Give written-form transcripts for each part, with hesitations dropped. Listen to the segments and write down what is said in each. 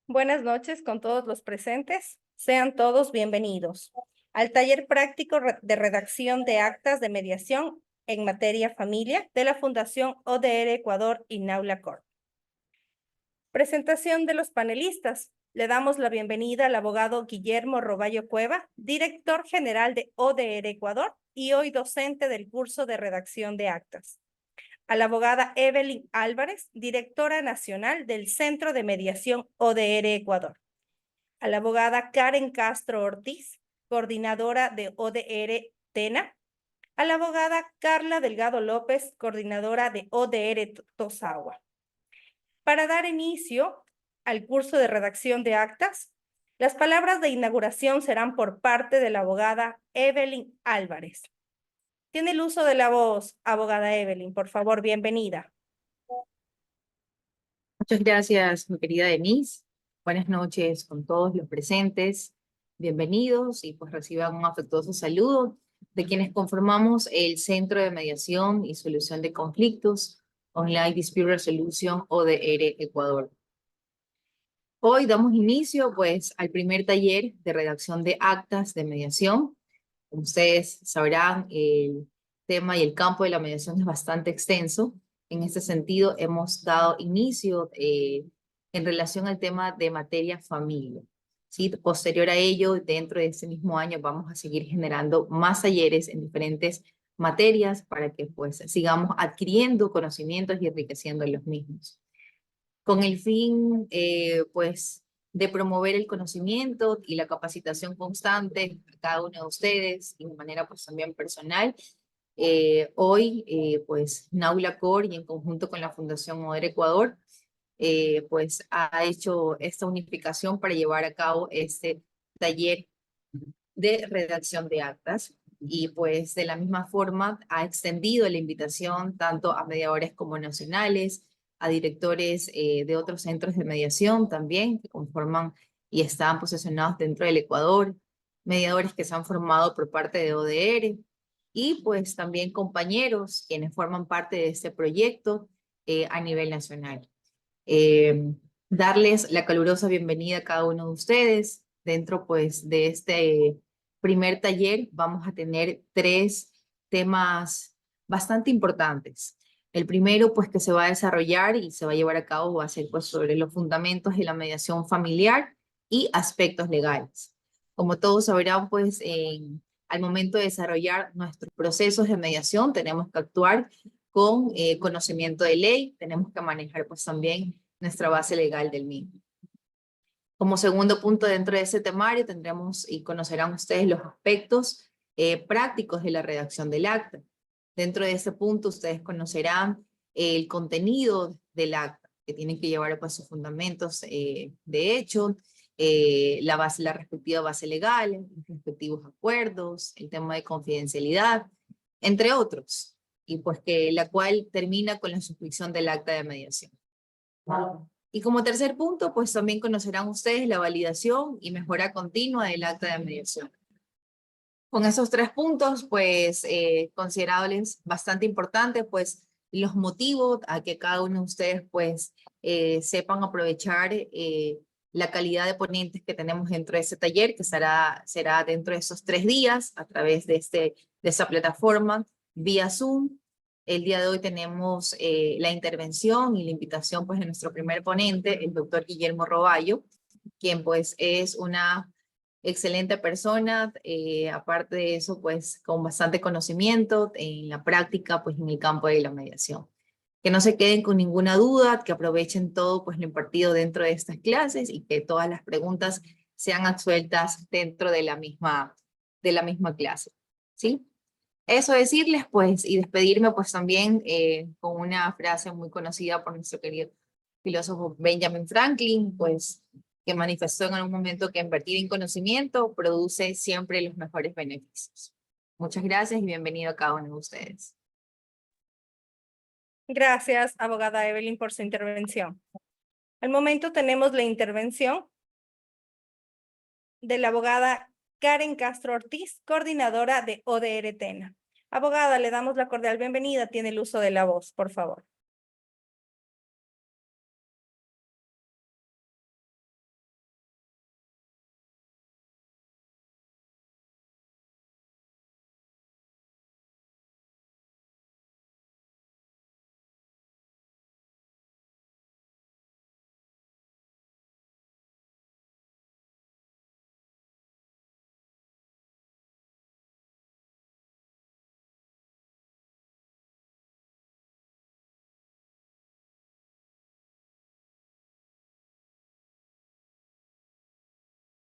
Buenas noches con todos los presentes. Sean todos bienvenidos al taller práctico de redacción de actas de mediación en materia familia de la Fundación ODR Ecuador y Naula Corp. Presentación de los panelistas. Le damos la bienvenida al abogado Guillermo Roballo Cueva, director general de ODR Ecuador y hoy docente del curso de redacción de actas. A la abogada Evelyn Álvarez, directora nacional del Centro de Mediación ODR Ecuador. A la abogada Karen Castro Ortiz, coordinadora de ODR TENA. A la abogada Carla Delgado López, coordinadora de ODR Tosagua. Para dar inicio al curso de redacción de actas, las palabras de inauguración serán por parte de la abogada Evelyn Álvarez. Tiene el uso de la voz, abogada Evelyn, por favor, bienvenida. Muchas gracias, mi querida Denise. Buenas noches con todos los presentes. Bienvenidos y pues reciban un afectuoso saludo de quienes conformamos el Centro de Mediación y Solución de Conflictos Online Dispute Resolution ODR Ecuador. Hoy damos inicio pues al primer taller de redacción de actas de mediación. Como ustedes sabrán, el tema y el campo de la mediación es bastante extenso. En este sentido, hemos dado inicio en relación al tema de materia familia. ¿Sí? Posterior a ello, dentro de este mismo año, vamos a seguir generando más talleres en diferentes materias para que pues sigamos adquiriendo conocimientos y enriqueciendo los mismos. Con el fin, pues, de promover el conocimiento y la capacitación constante a cada uno de ustedes y de manera pues también personal. Hoy, pues, Naula Core y en conjunto con la Fundación ODR Ecuador, pues, ha hecho esta unificación para llevar a cabo este taller de redacción de actas. Y pues de la misma forma ha extendido la invitación tanto a mediadores como nacionales, a directores de otros centros de mediación también que conforman y están posicionados dentro del Ecuador, mediadores que se han formado por parte de ODR y pues también compañeros quienes forman parte de este proyecto a nivel nacional. Darles la calurosa bienvenida a cada uno de ustedes. Dentro pues de este primer taller vamos a tener 3 temas bastante importantes. El primero pues que se va a desarrollar y se va a llevar a cabo va a ser pues sobre los fundamentos de la mediación familiar y aspectos legales. Como todos sabrán pues al momento de desarrollar nuestros procesos de mediación tenemos que actuar con conocimiento de ley, tenemos que manejar pues también nuestra base legal del mismo. Como segundo punto dentro de ese temario tendremos y conocerán ustedes los aspectos prácticos de la redacción del acta. Dentro de ese punto ustedes conocerán el contenido del acta, que tienen que llevar pues sus fundamentos de hecho, la respectiva base legal, los respectivos acuerdos, el tema de confidencialidad, entre otros, y pues que la cual termina con la suscripción del acta de mediación. Y como tercer punto, pues también conocerán ustedes la validación y mejora continua del acta de mediación. Con esos 3 puntos, pues considerables bastante importantes, pues los motivo a que cada uno de ustedes pues sepan aprovechar la calidad de ponentes que tenemos dentro de ese taller, que será dentro de esos 3 días a través de esa plataforma vía Zoom. El día de hoy tenemos la intervención y la invitación pues de nuestro primer ponente, el doctor Guillermo Roballo, quien pues es una excelente persona, aparte de eso, pues con bastante conocimiento en la práctica, pues en el campo de la mediación. Que no se queden con ninguna duda, que aprovechen todo pues lo impartido dentro de estas clases y que todas las preguntas sean absueltas dentro de la misma clase, ¿sí? Eso decirles pues y despedirme pues también con una frase muy conocida por nuestro querido filósofo Benjamin Franklin, pues que manifestó en algún momento que invertir en conocimiento produce siempre los mejores beneficios. Muchas gracias y bienvenido a cada uno de ustedes. Gracias, abogada Evelyn, por su intervención. Al momento tenemos la intervención de la abogada Karen Castro Ortiz, coordinadora de ODR TENA. Abogada, le damos la cordial bienvenida. Tiene el uso de la voz, por favor.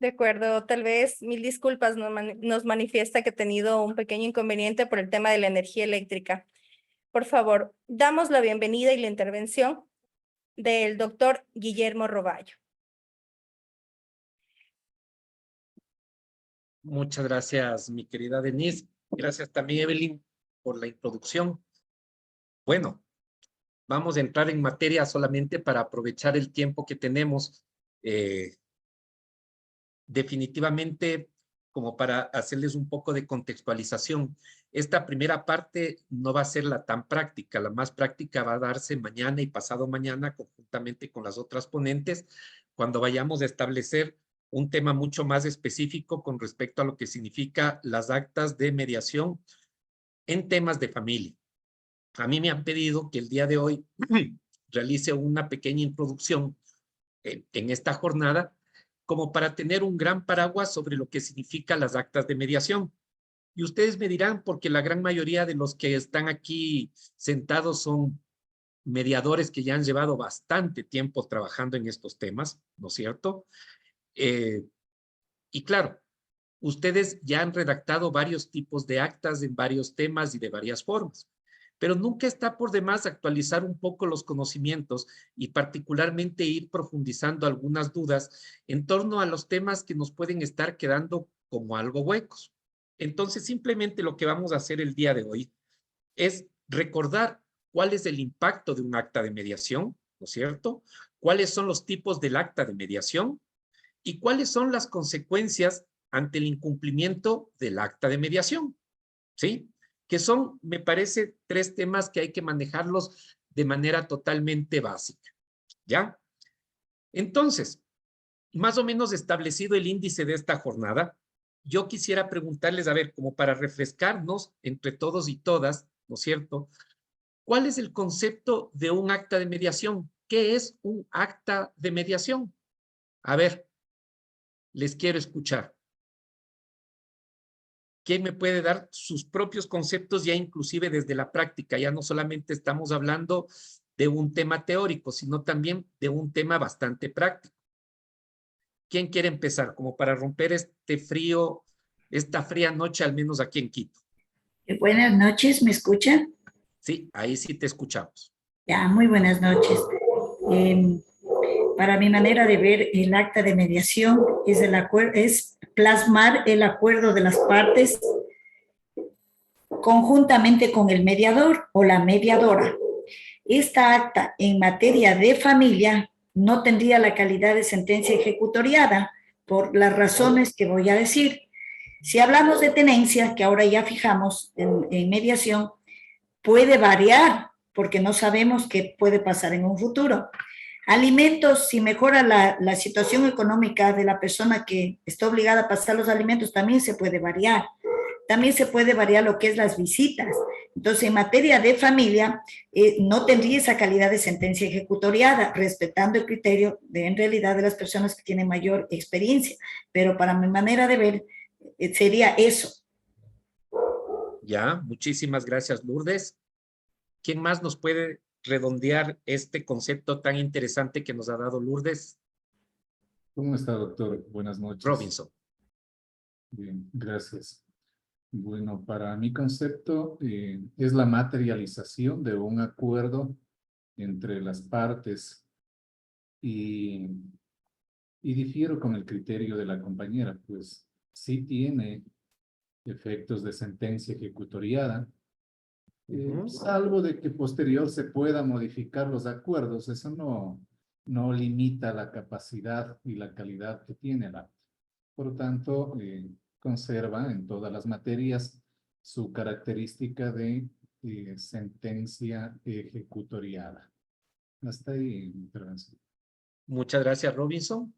De acuerdo, tal vez, mil disculpas, nos manifiesta que ha tenido un pequeño inconveniente por el tema de la energía eléctrica. Por favor, damos la bienvenida y la intervención del doctor Guillermo Roballo. Muchas gracias, mi querida Denise. Gracias también, Evelyn, por la introducción. Bueno, vamos a entrar en materia solamente para aprovechar el tiempo que tenemos. Definitivamente, como para hacerles un poco de contextualización, esta primera parte no va a ser la tan práctica. La más práctica va a darse mañana y pasado mañana, conjuntamente con las otras ponentes, cuando vayamos a establecer un tema mucho más específico con respecto a lo que significa las actas de mediación en temas de familia. A mí me han pedido que el día de hoy realice una pequeña introducción en esta jornada, como para tener un gran paraguas sobre lo que significa las actas de mediación. Y ustedes me dirán, porque la gran mayoría de los que están aquí sentados son mediadores que ya han llevado bastante tiempo trabajando en estos temas, ¿no es cierto? Y claro, ustedes ya han redactado varios tipos de actas en varios temas y de varias formas, pero nunca está por demás actualizar un poco los conocimientos y particularmente ir profundizando algunas dudas en torno a los temas que nos pueden estar quedando como algo huecos. Entonces, simplemente lo que vamos a hacer el día de hoy es recordar cuál es el impacto de un acta de mediación, ¿no es cierto? ¿Cuáles son los tipos del acta de mediación? ¿Y cuáles son las consecuencias ante el incumplimiento del acta de mediación? ¿Sí? Que son, me parece, tres temas que hay que manejarlos de manera totalmente básica. ¿Ya? Entonces, más o menos establecido el índice de esta jornada, yo quisiera preguntarles, a ver, como para refrescarnos entre todos y todas, ¿no es cierto? ¿Cuál es el concepto de un acta de mediación? ¿Qué es un acta de mediación? A ver, les quiero escuchar. ¿Quién me puede dar sus propios conceptos ya inclusive desde la práctica? Ya no solamente estamos hablando de un tema teórico, sino también de un tema bastante práctico. ¿Quién quiere empezar? Como para romper este frío, esta fría noche, al menos aquí en Quito. Buenas noches, ¿me escuchan? Sí, ahí sí te escuchamos. Ya, muy buenas noches. Para mi manera de ver, el acta de mediación es plasmar el acuerdo de las partes conjuntamente con el mediador o la mediadora. Esta acta en materia de familia no tendría la calidad de sentencia ejecutoriada por las razones que voy a decir. Si hablamos de tenencia, que ahora ya fijamos en mediación, puede variar porque no sabemos qué puede pasar en un futuro. Alimentos, si mejora la situación económica de la persona que está obligada a pasar los alimentos, también se puede variar. También se puede variar lo que es las visitas. Entonces, en materia de familia, no tendría esa calidad de sentencia ejecutoriada, respetando el criterio en realidad de las personas que tienen mayor experiencia. Pero para mi manera de ver, sería eso. Ya, muchísimas gracias, Lourdes. ¿Quién más nos puede redondear este concepto tan interesante que nos ha dado Lourdes? ¿Cómo está, doctor? Buenas noches. Robinson. Bien, gracias. Bueno, para mi concepto es la materialización de un acuerdo entre las partes y difiero con el criterio de la compañera, pues sí tiene efectos de sentencia ejecutoriada, salvo de que posterior se pueda modificar los acuerdos. Eso no limita la capacidad y la calidad que tiene el acta. Por lo tanto, conserva en todas las materias su característica de sentencia ejecutoriada. Hasta ahí mi intervención. Muchas gracias, Robinson.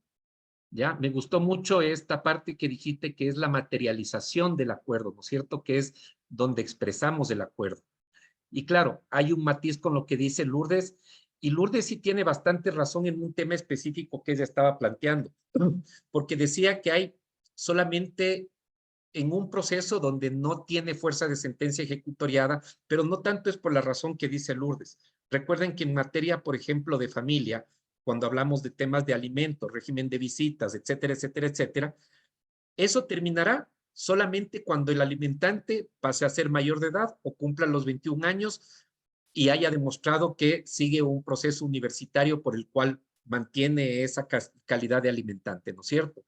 Ya, me gustó mucho esta parte que dijiste que es la materialización del acuerdo, ¿no es cierto? Que es donde expresamos el acuerdo. Y claro, hay un matiz con lo que dice Lourdes, y Lourdes sí tiene bastante razón en un tema específico que ella estaba planteando, porque decía que hay solamente en un proceso donde no tiene fuerza de sentencia ejecutoriada, pero no tanto es por la razón que dice Lourdes. Recuerden que en materia, por ejemplo, de familia, cuando hablamos de temas de alimentos, régimen de visitas, etcétera, etcétera, etcétera, eso terminará solamente cuando el alimentante pase a ser mayor de edad o cumpla los 21 años y haya demostrado que sigue un proceso universitario por el cual mantiene esa calidad de alimentante, ¿no es cierto?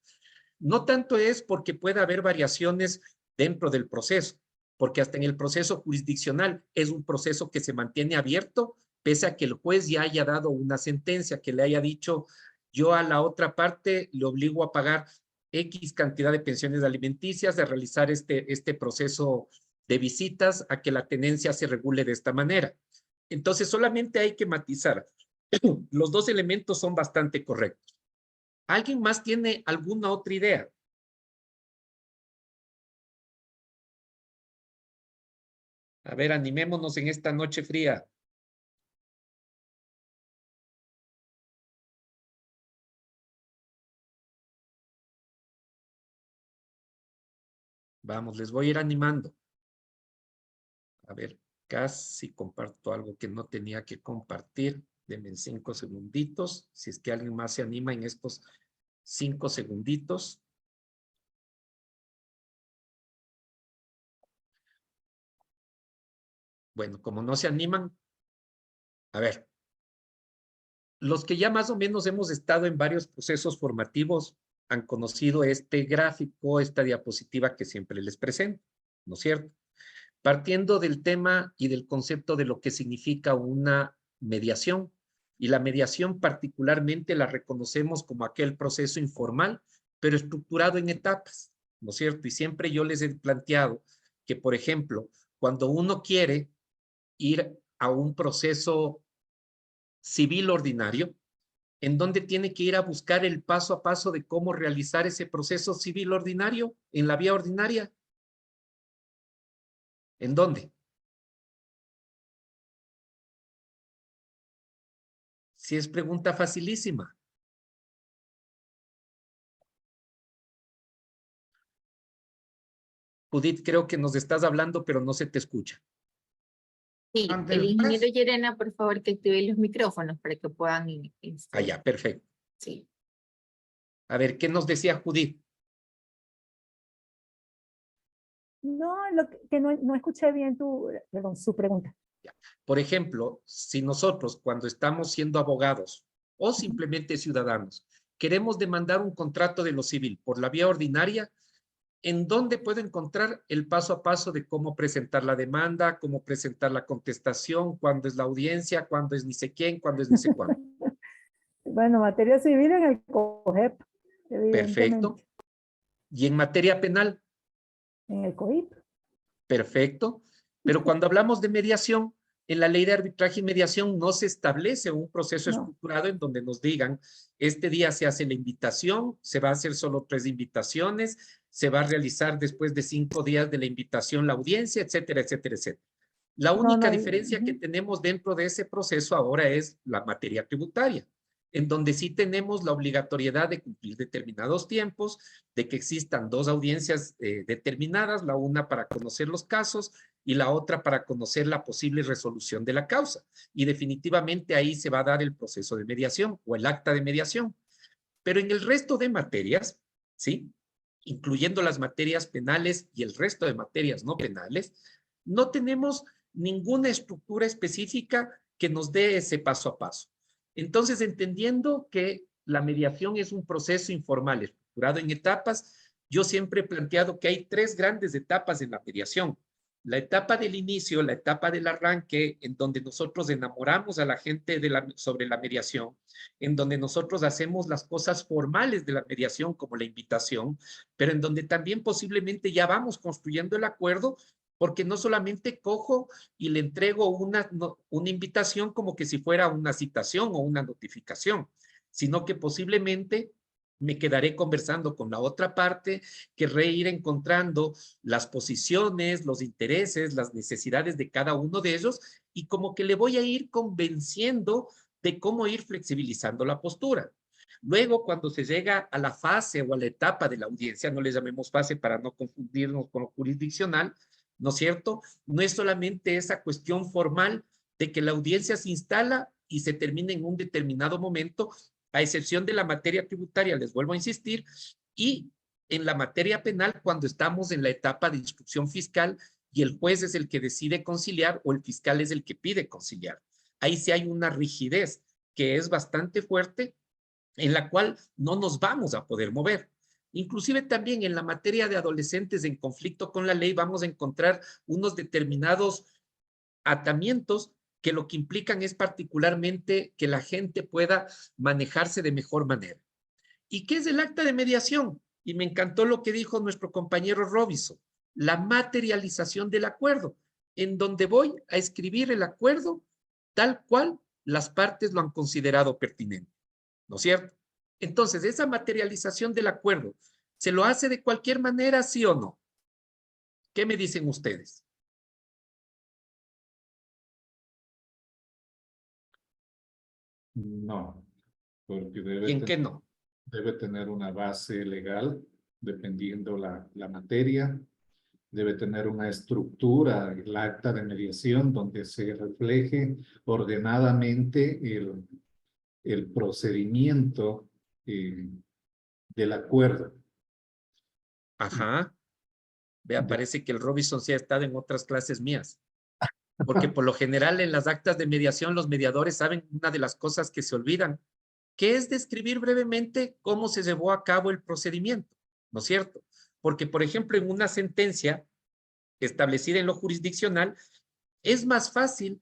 No tanto es porque pueda haber variaciones dentro del proceso, porque hasta en el proceso jurisdiccional es un proceso que se mantiene abierto, pese a que el juez ya haya dado una sentencia que le haya dicho, yo a la otra parte le obligo a pagar X cantidad de pensiones alimenticias, a realizar este proceso de visitas, a que la tenencia se regule de esta manera. Entonces, solamente hay que matizar. Los dos elementos son bastante correctos. ¿Alguien más tiene alguna otra idea? A ver, animémonos en esta noche fría. Vamos, les voy a ir animando. A ver, casi comparto algo que no tenía que compartir. Denme 5 segunditos. Si es que alguien más se anima en estos 5 segunditos. Bueno, como no se animan, a ver. Los que ya más o menos hemos estado en varios procesos formativos han conocido este gráfico, esta diapositiva que siempre les presento, ¿no es cierto? Partiendo del tema y del concepto de lo que significa una mediación. Y la mediación particularmente la reconocemos como aquel proceso informal, pero estructurado en etapas, ¿no es cierto? Y siempre yo les he planteado que, por ejemplo, cuando uno quiere ir a un proceso civil ordinario, en donde tiene que ir a buscar el paso a paso de cómo realizar ese proceso civil ordinario en la vía ordinaria. ¿En dónde? Si es pregunta facilísima. Judith, creo que nos estás hablando, pero no se te escucha. Sí, el ingeniero Llerena, por favor, que active los micrófonos para que puedan... Allá, perfecto. Sí. A ver, ¿qué nos decía Judith? No, no escuché bien su pregunta. Por ejemplo, si nosotros cuando estamos siendo abogados o simplemente ciudadanos queremos demandar un contrato de lo civil por la vía ordinaria, ¿en dónde puedo encontrar el paso a paso de cómo presentar la demanda, cómo presentar la contestación, cuándo es la audiencia, cuándo es ni sé quién, cuándo es ni sé cuándo? Bueno, materia civil en el COGEP, Perfecto. ¿Y en materia penal? En el COIP. Perfecto. Pero cuando hablamos de mediación, en la ley de arbitraje y mediación no se establece un proceso estructurado en donde nos digan, este día se hace la invitación, se va a hacer solo 3 invitaciones, se va a realizar después de 5 días de la invitación la audiencia, etcétera, etcétera, etcétera. La única diferencia que tenemos dentro de ese proceso ahora es la materia tributaria, en donde sí tenemos la obligatoriedad de cumplir determinados tiempos, de que existan 2 audiencias determinadas, la una para conocer los casos y la otra para conocer la posible resolución de la causa. Y definitivamente ahí se va a dar el proceso de mediación o el acta de mediación. Pero en el resto de materias, ¿sí?, incluyendo las materias penales y el resto de materias no penales, no tenemos ninguna estructura específica que nos dé ese paso a paso. Entonces, entendiendo que la mediación es un proceso informal, estructurado en etapas, yo siempre he planteado que hay 3 grandes etapas en la mediación. La etapa del inicio, la etapa del arranque, en donde nosotros enamoramos a la gente sobre la mediación, en donde nosotros hacemos las cosas formales de la mediación, como la invitación, pero en donde también posiblemente ya vamos construyendo el acuerdo, porque no solamente cojo y le entrego una invitación como que si fuera una citación o una notificación, sino que posiblemente me quedaré conversando con la otra parte, querré ir encontrando las posiciones, los intereses, las necesidades de cada uno de ellos y como que le voy a ir convenciendo de cómo ir flexibilizando la postura. Luego, cuando se llega a la fase o a la etapa de la audiencia, no le llamemos fase para no confundirnos con lo jurisdiccional, ¿no es cierto? No es solamente esa cuestión formal de que la audiencia se instala y se termina en un determinado momento, a excepción de la materia tributaria, les vuelvo a insistir, y en la materia penal cuando estamos en la etapa de instrucción fiscal y el juez es el que decide conciliar o el fiscal es el que pide conciliar. Ahí sí hay una rigidez que es bastante fuerte en la cual no nos vamos a poder mover. Inclusive también en la materia de adolescentes en conflicto con la ley vamos a encontrar unos determinados atamientos que lo que implican es particularmente que la gente pueda manejarse de mejor manera. ¿Y qué es el acta de mediación? Y me encantó lo que dijo nuestro compañero Robinson, la materialización del acuerdo, en donde voy a escribir el acuerdo tal cual las partes lo han considerado pertinente, ¿no es cierto? Entonces, esa materialización del acuerdo, ¿se lo hace de cualquier manera, sí o no? ¿Qué me dicen ustedes? No, porque ¿Y en qué no? debe tener una base legal, dependiendo la materia, debe tener una estructura, el acta de mediación, donde se refleje ordenadamente el procedimiento del acuerdo. Ajá. Vea, parece que el Robinson sí ha estado en otras clases mías. Porque por lo general en las actas de mediación los mediadores saben una de las cosas que se olvidan, que es describir brevemente cómo se llevó a cabo el procedimiento, ¿no es cierto? Porque, por ejemplo, en una sentencia establecida en lo jurisdiccional, es más fácil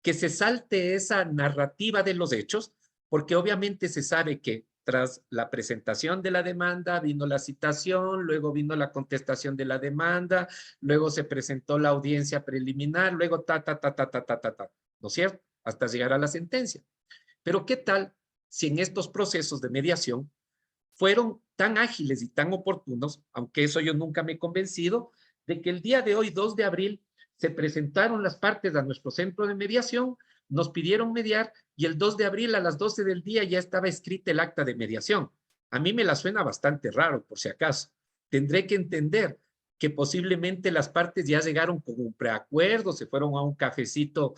que se salte esa narrativa de los hechos, porque obviamente se sabe que tras la presentación de la demanda vino la citación, luego vino la contestación de la demanda, luego se presentó la audiencia preliminar, luego ¿no es cierto? Hasta llegar a la sentencia. Pero ¿qué tal si en estos procesos de mediación fueron tan ágiles y tan oportunos, aunque eso yo nunca me he convencido, de que el día de hoy, 2 de abril, se presentaron las partes a nuestro centro de mediación, nos pidieron mediar y el 2 de abril a las 12 del día ya estaba escrita el acta de mediación. A mí me la suena bastante raro, por si acaso. Tendré que entender que posiblemente las partes ya llegaron con un preacuerdo, se fueron a un cafecito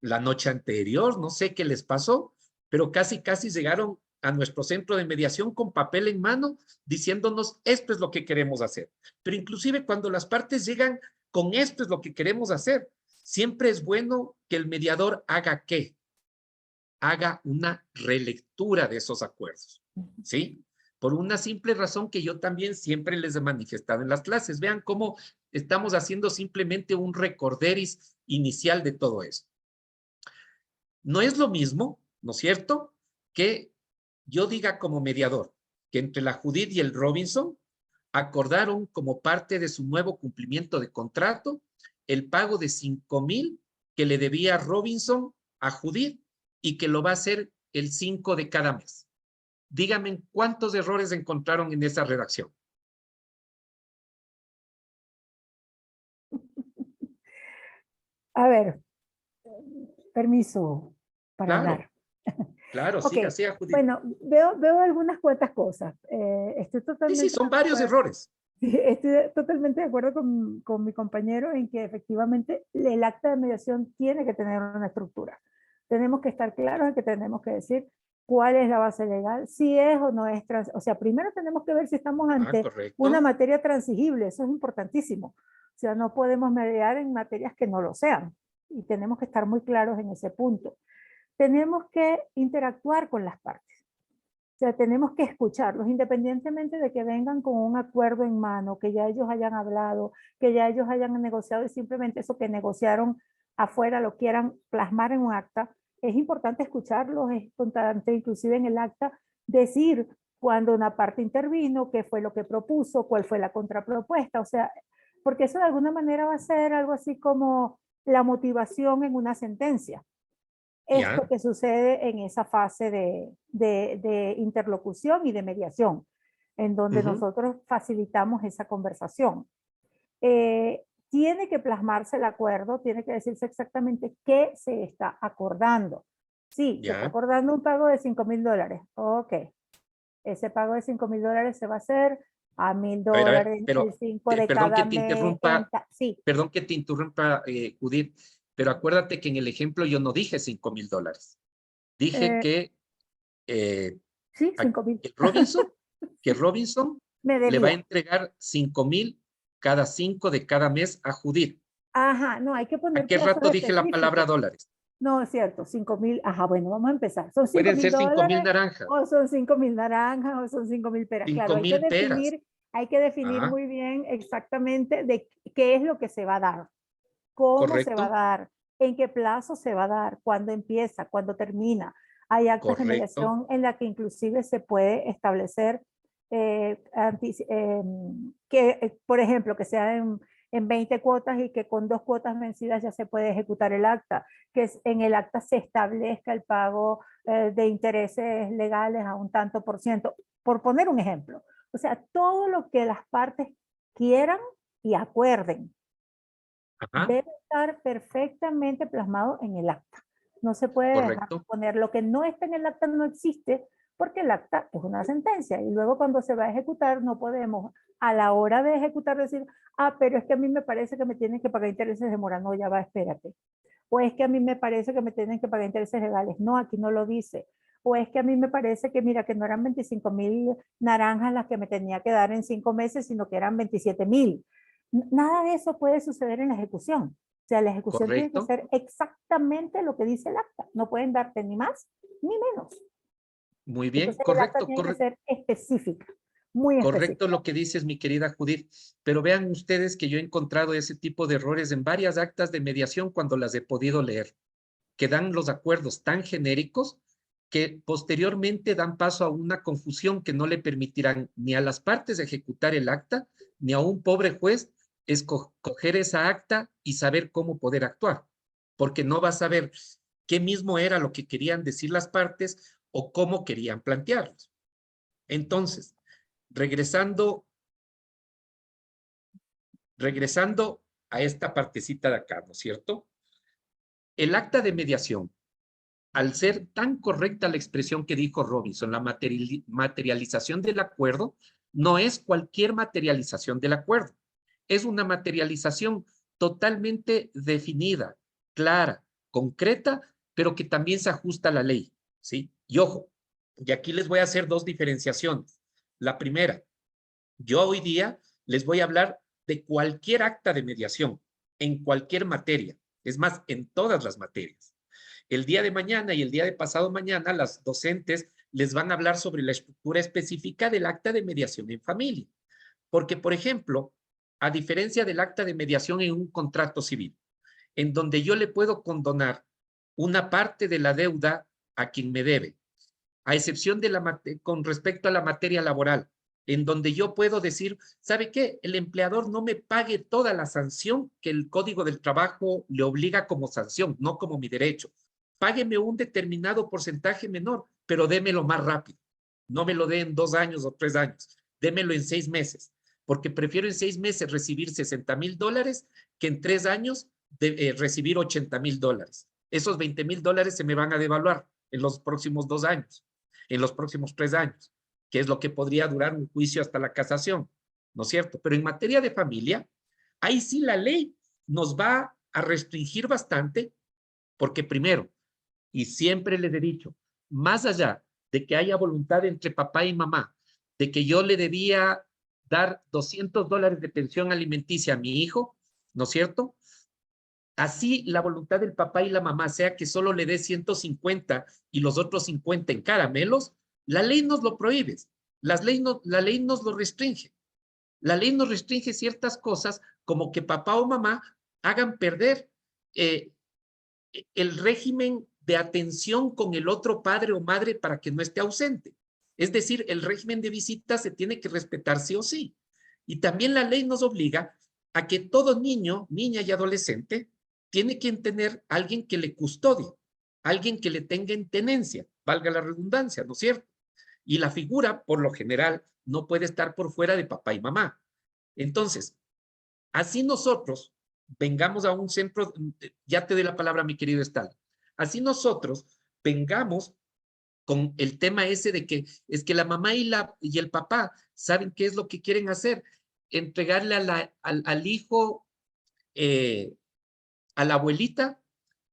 la noche anterior, no sé qué les pasó, pero casi llegaron a nuestro centro de mediación con papel en mano diciéndonos esto es lo que queremos hacer. Pero inclusive cuando las partes llegan con esto es lo que queremos hacer, siempre es bueno que el mediador haga ¿qué? Haga una relectura de esos acuerdos, ¿sí? Por una simple razón que yo también siempre les he manifestado en las clases. Vean cómo estamos haciendo simplemente un recorderis inicial de todo esto. No es lo mismo, ¿no es cierto?, que yo diga como mediador que entre la Judith y el Robinson acordaron como parte de su nuevo cumplimiento de contrato el pago de 5,000 que le debía Robinson a Judith y que lo va a hacer el 5 de cada mes. Díganme cuántos errores encontraron en esa redacción. A ver, permiso para Claro, hablar. claro, Ok, siga, Judith. bueno, veo algunas cuantas cosas. Estoy Sí, totalmente son de varios acuerdo. errores. Sí, estoy totalmente de acuerdo con mi compañero en que efectivamente el acta de mediación tiene que tener una estructura. Tenemos que estar claros en que tenemos que decir cuál es la base legal, si es o no es o sea, primero tenemos que ver si estamos ante Correcto. una materia transigible, eso es importantísimo. O sea, no podemos mediar en materias que no lo sean y tenemos que estar muy claros en ese punto. Tenemos que interactuar con las partes. O sea, tenemos que escucharlos, independientemente de que vengan con un acuerdo en mano, que ya ellos hayan hablado, que ya ellos hayan negociado y simplemente eso que negociaron afuera lo quieran plasmar en un acta. Es importante escucharlos, es importante inclusive en el acta decir cuando una parte intervino, qué fue lo que propuso, cuál fue la contrapropuesta, o sea, porque eso de alguna manera va a ser algo así como la motivación en una sentencia. Esto Ya. que sucede en esa fase de interlocución y de mediación, en donde nosotros facilitamos esa conversación. Tiene que plasmarse el acuerdo, tiene que decirse exactamente qué se está acordando. Sí, se está Ya. acordando un pago de $5,000. Ok. Ese pago de $5,000 se va a hacer a $1,000, Pero el 5 de perdón que cada te mes. interrumpa, Sí, perdón que te interrumpa, Judith, pero acuérdate que en el ejemplo yo no dije $5,000. Dije Sí, 5,000. que Robinson Me le va a debía. entregar 5,000 cada 5 de cada mes a Judith. Ajá, no, hay que ¿A poner qué plazos rato dije la palabra específicos. dólares? No, es cierto, 5,000. Ajá, bueno, vamos a empezar. ¿Son Pueden 5,000 ser 5,000 dólares naranjas, o son 5,000 naranjas o son 5,000 peras? Claro, 5,000 peras. hay que definir Ah, muy bien exactamente de qué es lo que se va a dar, cómo se va a correcto, dar, en qué plazo se va a dar, cuándo empieza, cuándo termina. Hay actas de correcto, mediación en la que inclusive se puede establecer que, por ejemplo, que sea en 20 cuotas y que con 2 cuotas vencidas ya se puede ejecutar el acta, que en el acta se establezca el pago de intereses legales a un tanto por ciento, por poner un ejemplo. O sea, todo lo que las partes quieran y acuerden ajá, debe estar perfectamente plasmado en el acta. No se puede dejar correcto, poner lo que no está en el acta, no existe, porque el acta es una sentencia y luego cuando se va a ejecutar no podemos a la hora de ejecutar decir, ah, pero es que a mí me parece que me tienen que pagar intereses de mora. No, ya va, espérate. O es que a mí me parece que me tienen que pagar intereses legales. No, aquí no lo dice. O es que a mí me parece que, mira, que no eran 25,000 naranjas las que me tenía que dar en 5 meses, sino que eran 27,000. Nada de eso puede suceder en la ejecución. O sea, la ejecución tiene que correcto. ser exactamente lo que dice el acta. No pueden darte ni más ni menos. Muy bien, Entonces el acta correcto, tiene que ser específica, muy correcto específica. lo que dices, mi querida Judith. Pero vean ustedes que yo he encontrado ese tipo de errores en varias actas de mediación cuando las he podido leer, que dan los acuerdos tan genéricos que posteriormente dan paso a una confusión que no le permitirán ni a las partes ejecutar el acta, ni a un pobre juez escoger esa acta y saber cómo poder actuar, porque no va a saber qué mismo era lo que querían decir las partes o cómo querían plantearlos. Entonces, regresando a esta partecita de acá, ¿no es cierto? El acta de mediación, al ser tan correcta la expresión que dijo Robinson, la materialización del acuerdo, no es cualquier materialización del acuerdo, es una materialización totalmente definida, clara, concreta, pero que también se ajusta a la ley, ¿sí? Y ojo, y aquí les voy a hacer dos diferenciaciones. La primera, yo hoy día les voy a hablar de cualquier acta de mediación, en cualquier materia, es más, en todas las materias. El día de mañana y el día de pasado mañana, las docentes les van a hablar sobre la estructura específica del acta de mediación en familia. Porque, por ejemplo, a diferencia del acta de mediación en un contrato civil, en donde yo le puedo condonar una parte de la deuda a quien me debe, a excepción de con respecto a la materia laboral, en donde yo puedo decir, ¿sabe qué? El empleador no me pague toda la sanción que el Código del Trabajo le obliga como sanción, no como mi derecho. Págueme un determinado porcentaje menor, pero démelo más rápido. No me lo dé en 2 años o 3 años, démelo en 6 meses, porque prefiero en 6 meses recibir $60,000 que en 3 años recibir $80,000. Esos $20,000 se me van a devaluar en los próximos 2 años, en los próximos 3 años, que es lo que podría durar un juicio hasta la casación, ¿no es cierto? Pero en materia de familia, ahí sí la ley nos va a restringir bastante, porque primero, y siempre les he dicho, más allá de que haya voluntad entre papá y mamá, de que yo le debía dar $200 de pensión alimenticia a mi hijo, ¿no es cierto? Así la voluntad del papá y la mamá sea que solo le dé 150 y los otros 50 en caramelos, la ley nos lo prohíbe, la ley nos lo restringe. La ley nos restringe ciertas cosas como que papá o mamá hagan perder el régimen de atención con el otro padre o madre para que no esté ausente. Es decir, el régimen de visita se tiene que respetar sí o sí. Y también la ley nos obliga a que todo niño, niña y adolescente tiene que tener alguien que le custodie, alguien que le tenga en tenencia, valga la redundancia, ¿no es cierto? Y la figura, por lo general, no puede estar por fuera de papá y mamá. Entonces, así nosotros vengamos a un centro, ya te doy la palabra, mi querido Estal, así nosotros vengamos con el tema ese de que es que la mamá y el papá saben qué es lo que quieren hacer, entregarle al hijo, a la abuelita,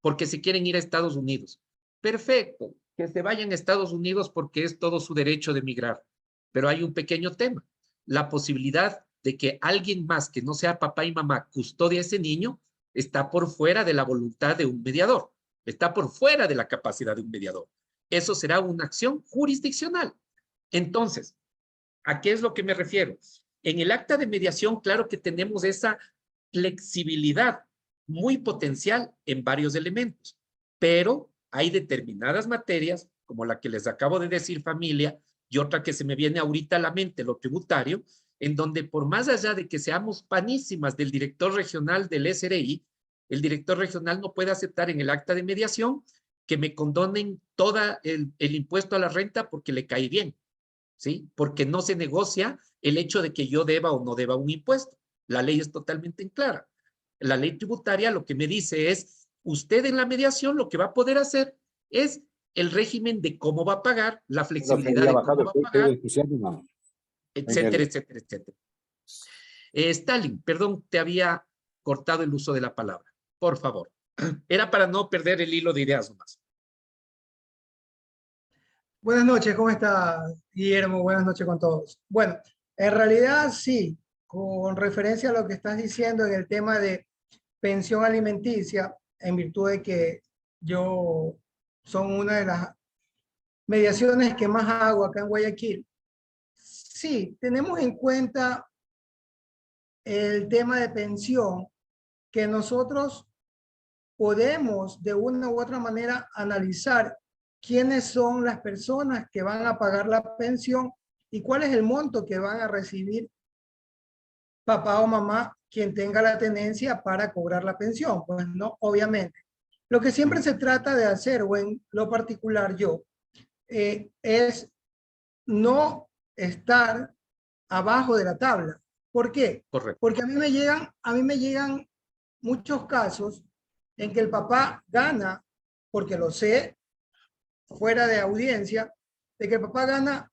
porque se quieren ir a Estados Unidos. Perfecto, que se vayan a Estados Unidos porque es todo su derecho de emigrar. Pero hay un pequeño tema, la posibilidad de que alguien más que no sea papá y mamá custodie a ese niño está por fuera de la voluntad de un mediador, está por fuera de la capacidad de un mediador. Eso será una acción jurisdiccional. Entonces, ¿a qué es lo que me refiero? En el acta de mediación, claro que tenemos esa flexibilidad muy potencial en varios elementos, pero hay determinadas materias, como la que les acabo de decir, familia, y otra que se me viene ahorita a la mente, lo tributario, en donde por más allá de que seamos panísimas del director regional del SRI, el director regional no puede aceptar en el acta de mediación que me condonen todo el impuesto a la renta porque le cae bien, ¿sí? Porque no se negocia el hecho de que yo deba o no deba un impuesto. La ley es totalmente clara. La ley tributaria lo que me dice es, usted en la mediación lo que va a poder hacer es el régimen de cómo va a pagar, la flexibilidad de cómo va a pagar, etcétera, etcétera, etcétera. Stalin, perdón, te había cortado el uso de la palabra. Por favor. Era para no perder el hilo de ideas nomás. Buenas noches, ¿cómo está Guillermo? Buenas noches con todos. Bueno, en realidad sí, con referencia a lo que estás diciendo en el tema de pensión alimenticia, en virtud de que yo son una de las mediaciones que más hago acá en Guayaquil, sí, tenemos en cuenta el tema de pensión, que nosotros podemos de una u otra manera analizar quiénes son las personas que van a pagar la pensión y cuál es el monto que van a recibir papá o mamá quien tenga la tenencia para cobrar la pensión. Pues no, obviamente. Lo que siempre se trata de hacer, o en lo particular yo, es no estar abajo de la tabla. ¿Por qué? Correcto. Porque a mí me llegan muchos casos en que el papá gana, porque lo sé, fuera de audiencia, de que el papá gana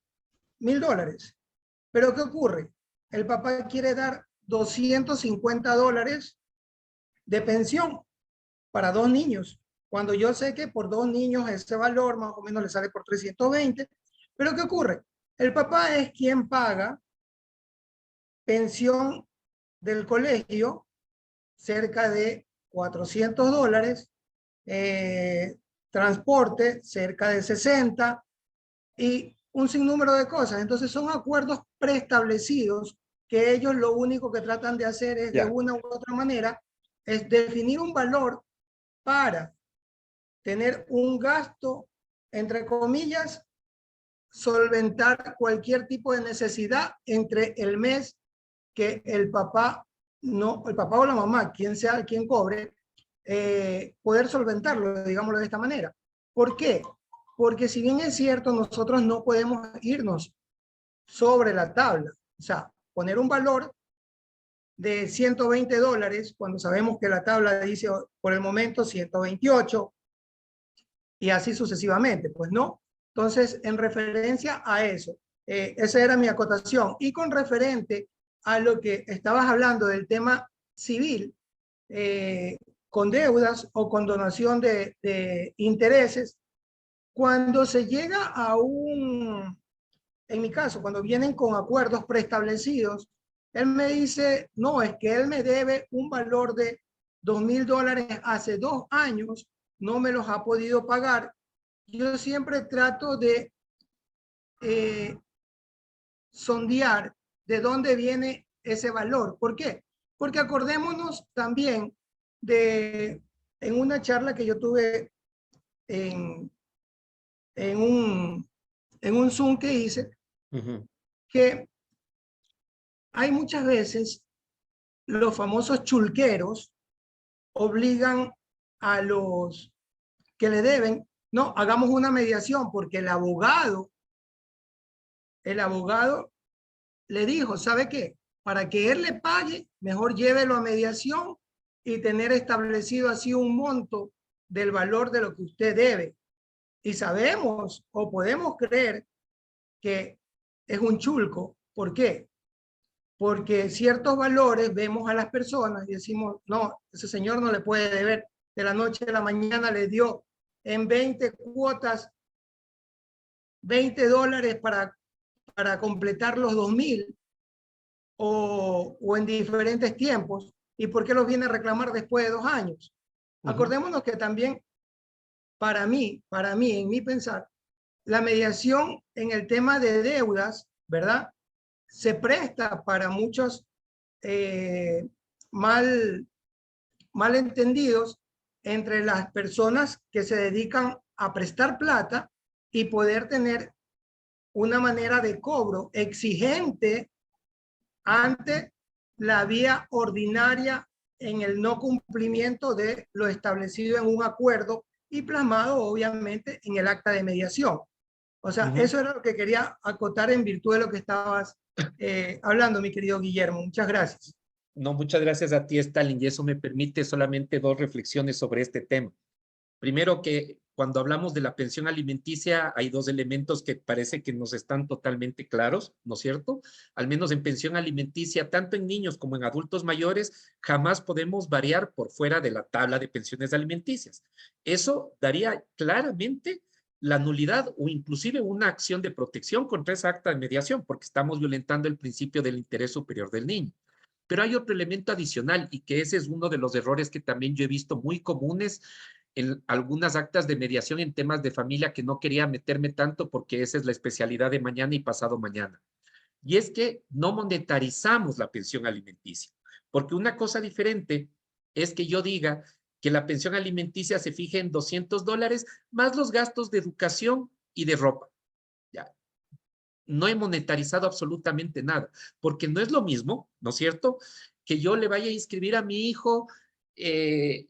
$1,000. Pero ¿qué ocurre? El papá quiere dar $250 de pensión para 2 niños, cuando yo sé que por 2 niños ese valor más o menos le sale por 320. Pero ¿qué ocurre? El papá es quien paga pensión del colegio, cerca de $400, transporte, cerca de 60, y un sinnúmero de cosas. Entonces son acuerdos preestablecidos que ellos lo único que tratan de hacer es de una u otra manera, es definir un valor para tener un gasto, entre comillas, solventar cualquier tipo de necesidad entre el mes que el papá o la mamá, quien sea quien cobre, poder solventarlo, digámoslo de esta manera. ¿Por qué? Porque si bien es cierto, nosotros no podemos irnos sobre la tabla, o sea, poner un valor de $120 cuando sabemos que la tabla dice por el momento 128 y así sucesivamente, pues no. Entonces, en referencia a eso, esa era mi acotación. Y con referente a lo que estabas hablando del tema civil, con deudas o con donación de intereses, cuando se llega a en mi caso, cuando vienen con acuerdos preestablecidos, él me dice, no, es que él me debe un valor de $2,000 hace 2 años, no me los ha podido pagar. Yo siempre trato de sondear de dónde viene ese valor. ¿Por qué? Porque acordémonos también en una charla que yo tuve en un Zoom que hice, que hay muchas veces los famosos chulqueros obligan a los que le deben, no, hagamos una mediación, porque el abogado le dijo, ¿sabe qué? Para que él le pague, mejor llévelo a mediación y tener establecido así un monto del valor de lo que usted debe. Y sabemos o podemos creer que es un chulco. ¿Por qué? Porque ciertos valores vemos a las personas y decimos, no, ese señor no le puede deber. De la noche a la mañana le dio en 20 cuotas $20 para completar los 2.000 o en diferentes tiempos? ¿Y por qué los viene a reclamar después de 2 años? Acordémonos que también, para mí, en mi pensar, la mediación en el tema de deudas, ¿verdad? Se presta para muchos malentendidos entre las personas que se dedican a prestar plata y poder tener una manera de cobro exigente ante la vía ordinaria en el no cumplimiento de lo establecido en un acuerdo y plasmado obviamente en el acta de mediación. O sea, eso era lo que quería acotar en virtud de lo que estabas hablando, mi querido Guillermo. Muchas gracias. No, muchas gracias a ti, Stalin, y eso me permite solamente 2 reflexiones sobre este tema. Primero, que cuando hablamos de la pensión alimenticia hay 2 elementos que parece que nos están totalmente claros, ¿no es cierto? Al menos en pensión alimenticia, tanto en niños como en adultos mayores, jamás podemos variar por fuera de la tabla de pensiones alimenticias. Eso daría claramente la nulidad o inclusive una acción de protección contra esa acta de mediación, porque estamos violentando el principio del interés superior del niño. Pero hay otro elemento adicional y que ese es uno de los errores que también yo he visto muy comunes en algunas actas de mediación en temas de familia, que no quería meterme tanto porque esa es la especialidad de mañana y pasado mañana. Y es que no monetarizamos la pensión alimenticia, porque una cosa diferente es que yo diga que la pensión alimenticia se fije en $200 más los gastos de educación y de ropa. Ya. No he monetarizado absolutamente nada, porque no es lo mismo, ¿no es cierto?, que yo le vaya a inscribir a mi hijo en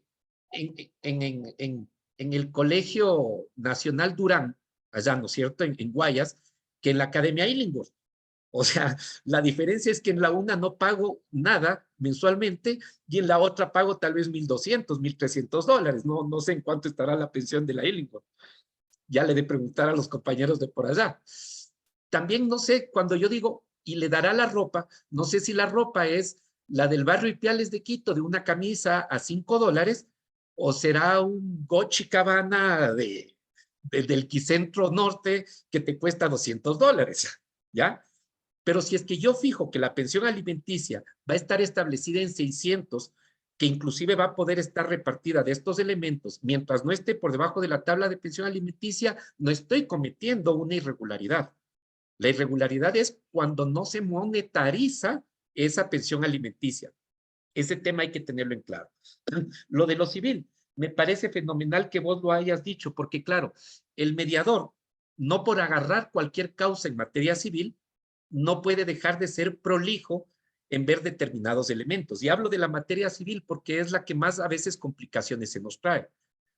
el Colegio Nacional Durán, allá, ¿no es cierto?, en Guayas, que en la Academia Illingworth. O sea, la diferencia es que en la una no pago nada mensualmente y en la otra pago tal vez $1,200, $1,300. No sé en cuánto estará la pensión de la Illingworth. Ya le de preguntar a los compañeros de por allá. También no sé, cuando yo digo, y le dará la ropa, no sé si la ropa es la del barrio Ipiales de Quito, de una camisa a $5, o será un Gucci Cabana del Quicentro Norte que te cuesta $200, ¿ya? Pero si es que yo fijo que la pensión alimenticia va a estar establecida en 600, que inclusive va a poder estar repartida de estos elementos, mientras no esté por debajo de la tabla de pensión alimenticia, no estoy cometiendo una irregularidad. La irregularidad es cuando no se monetariza esa pensión alimenticia. Ese tema hay que tenerlo en claro. Lo de lo civil, me parece fenomenal que vos lo hayas dicho, porque claro, el mediador, no por agarrar cualquier causa en materia civil, no puede dejar de ser prolijo en ver determinados elementos. Y hablo de la materia civil porque es la que más a veces complicaciones se nos trae.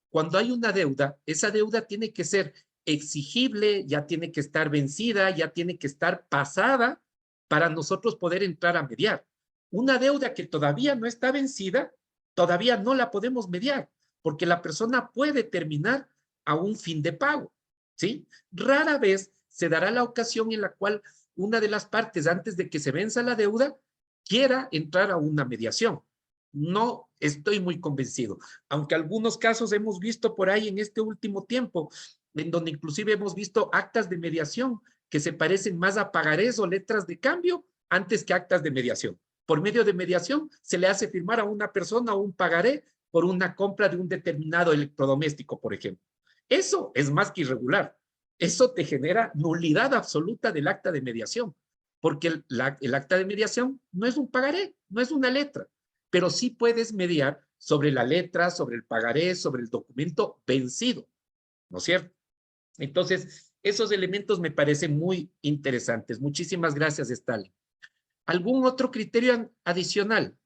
Cuando hay una deuda, esa deuda tiene que ser exigible, ya tiene que estar vencida, ya tiene que estar pasada para nosotros poder entrar a mediar. Una deuda que todavía no está vencida, todavía no la podemos mediar, porque la persona puede terminar a un fin de pago, ¿sí? Rara vez se dará la ocasión en la cual una de las partes, antes de que se venza la deuda, quiera entrar a una mediación. No estoy muy convencido, aunque algunos casos hemos visto por ahí en este último tiempo, en donde inclusive hemos visto actas de mediación que se parecen más a pagarés o letras de cambio antes que actas de mediación. Por medio de mediación se le hace firmar a una persona un pagaré por una compra de un determinado electrodoméstico, por ejemplo. Eso es más que irregular. Eso te genera nulidad absoluta del acta de mediación, porque el acta de mediación no es un pagaré, no es una letra, pero sí puedes mediar sobre la letra, sobre el pagaré, sobre el documento vencido, ¿no es cierto? Entonces, esos elementos me parecen muy interesantes. Muchísimas gracias, Stalin. ¿Algún otro criterio adicional?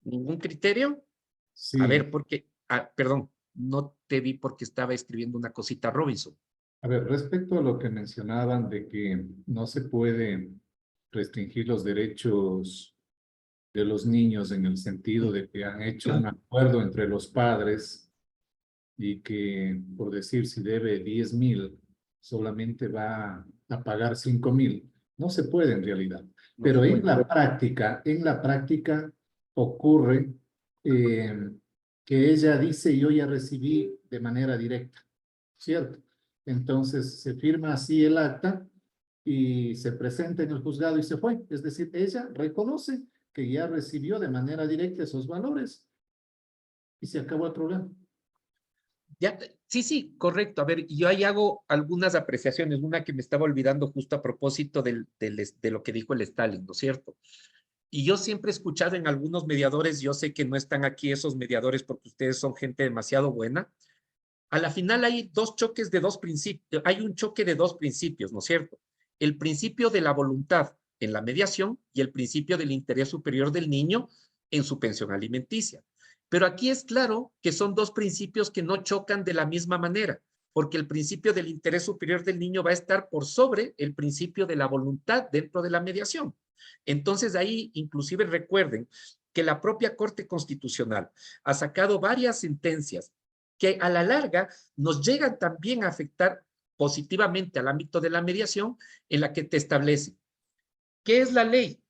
¿Ningún criterio? Sí, A ver, porque, perdón, no te vi porque estaba escribiendo una cosita, Robinson. a ver, respecto a lo que mencionaban de que no se puede restringir los derechos de los niños en el sentido de que han hecho un acuerdo entre los padres y que, por decir, si debe 10,000, solamente va a pagar 5,000. No se puede en realidad. No Pero se en puede. la práctica ocurre que ella dice yo ya recibí de manera directa, ¿cierto? Entonces se firma así el acta y se presenta en el juzgado y se fue. Es decir, ella reconoce que ya recibió de manera directa esos valores y se acabó el problema. Ya, sí, sí, correcto. A ver, yo ahí hago algunas apreciaciones. Una que me estaba olvidando justo a propósito de lo que dijo el Stalin, ¿no es cierto? Y yo siempre he escuchado en algunos mediadores, yo sé que no están aquí esos mediadores porque ustedes son gente demasiado buena. A la final hay dos choques de dos principios, hay un choque de dos principios, ¿no es cierto? El principio de la voluntad en la mediación y el principio del interés superior del niño en su pensión alimenticia. Pero aquí es claro que son dos principios que no chocan de la misma manera, porque el principio del interés superior del niño va a estar por sobre el principio de la voluntad dentro de la mediación. Entonces ahí inclusive recuerden que la propia Corte Constitucional ha sacado varias sentencias que a la larga nos llegan también a afectar positivamente al ámbito de la mediación, en la que te establece ¿qué es la ley?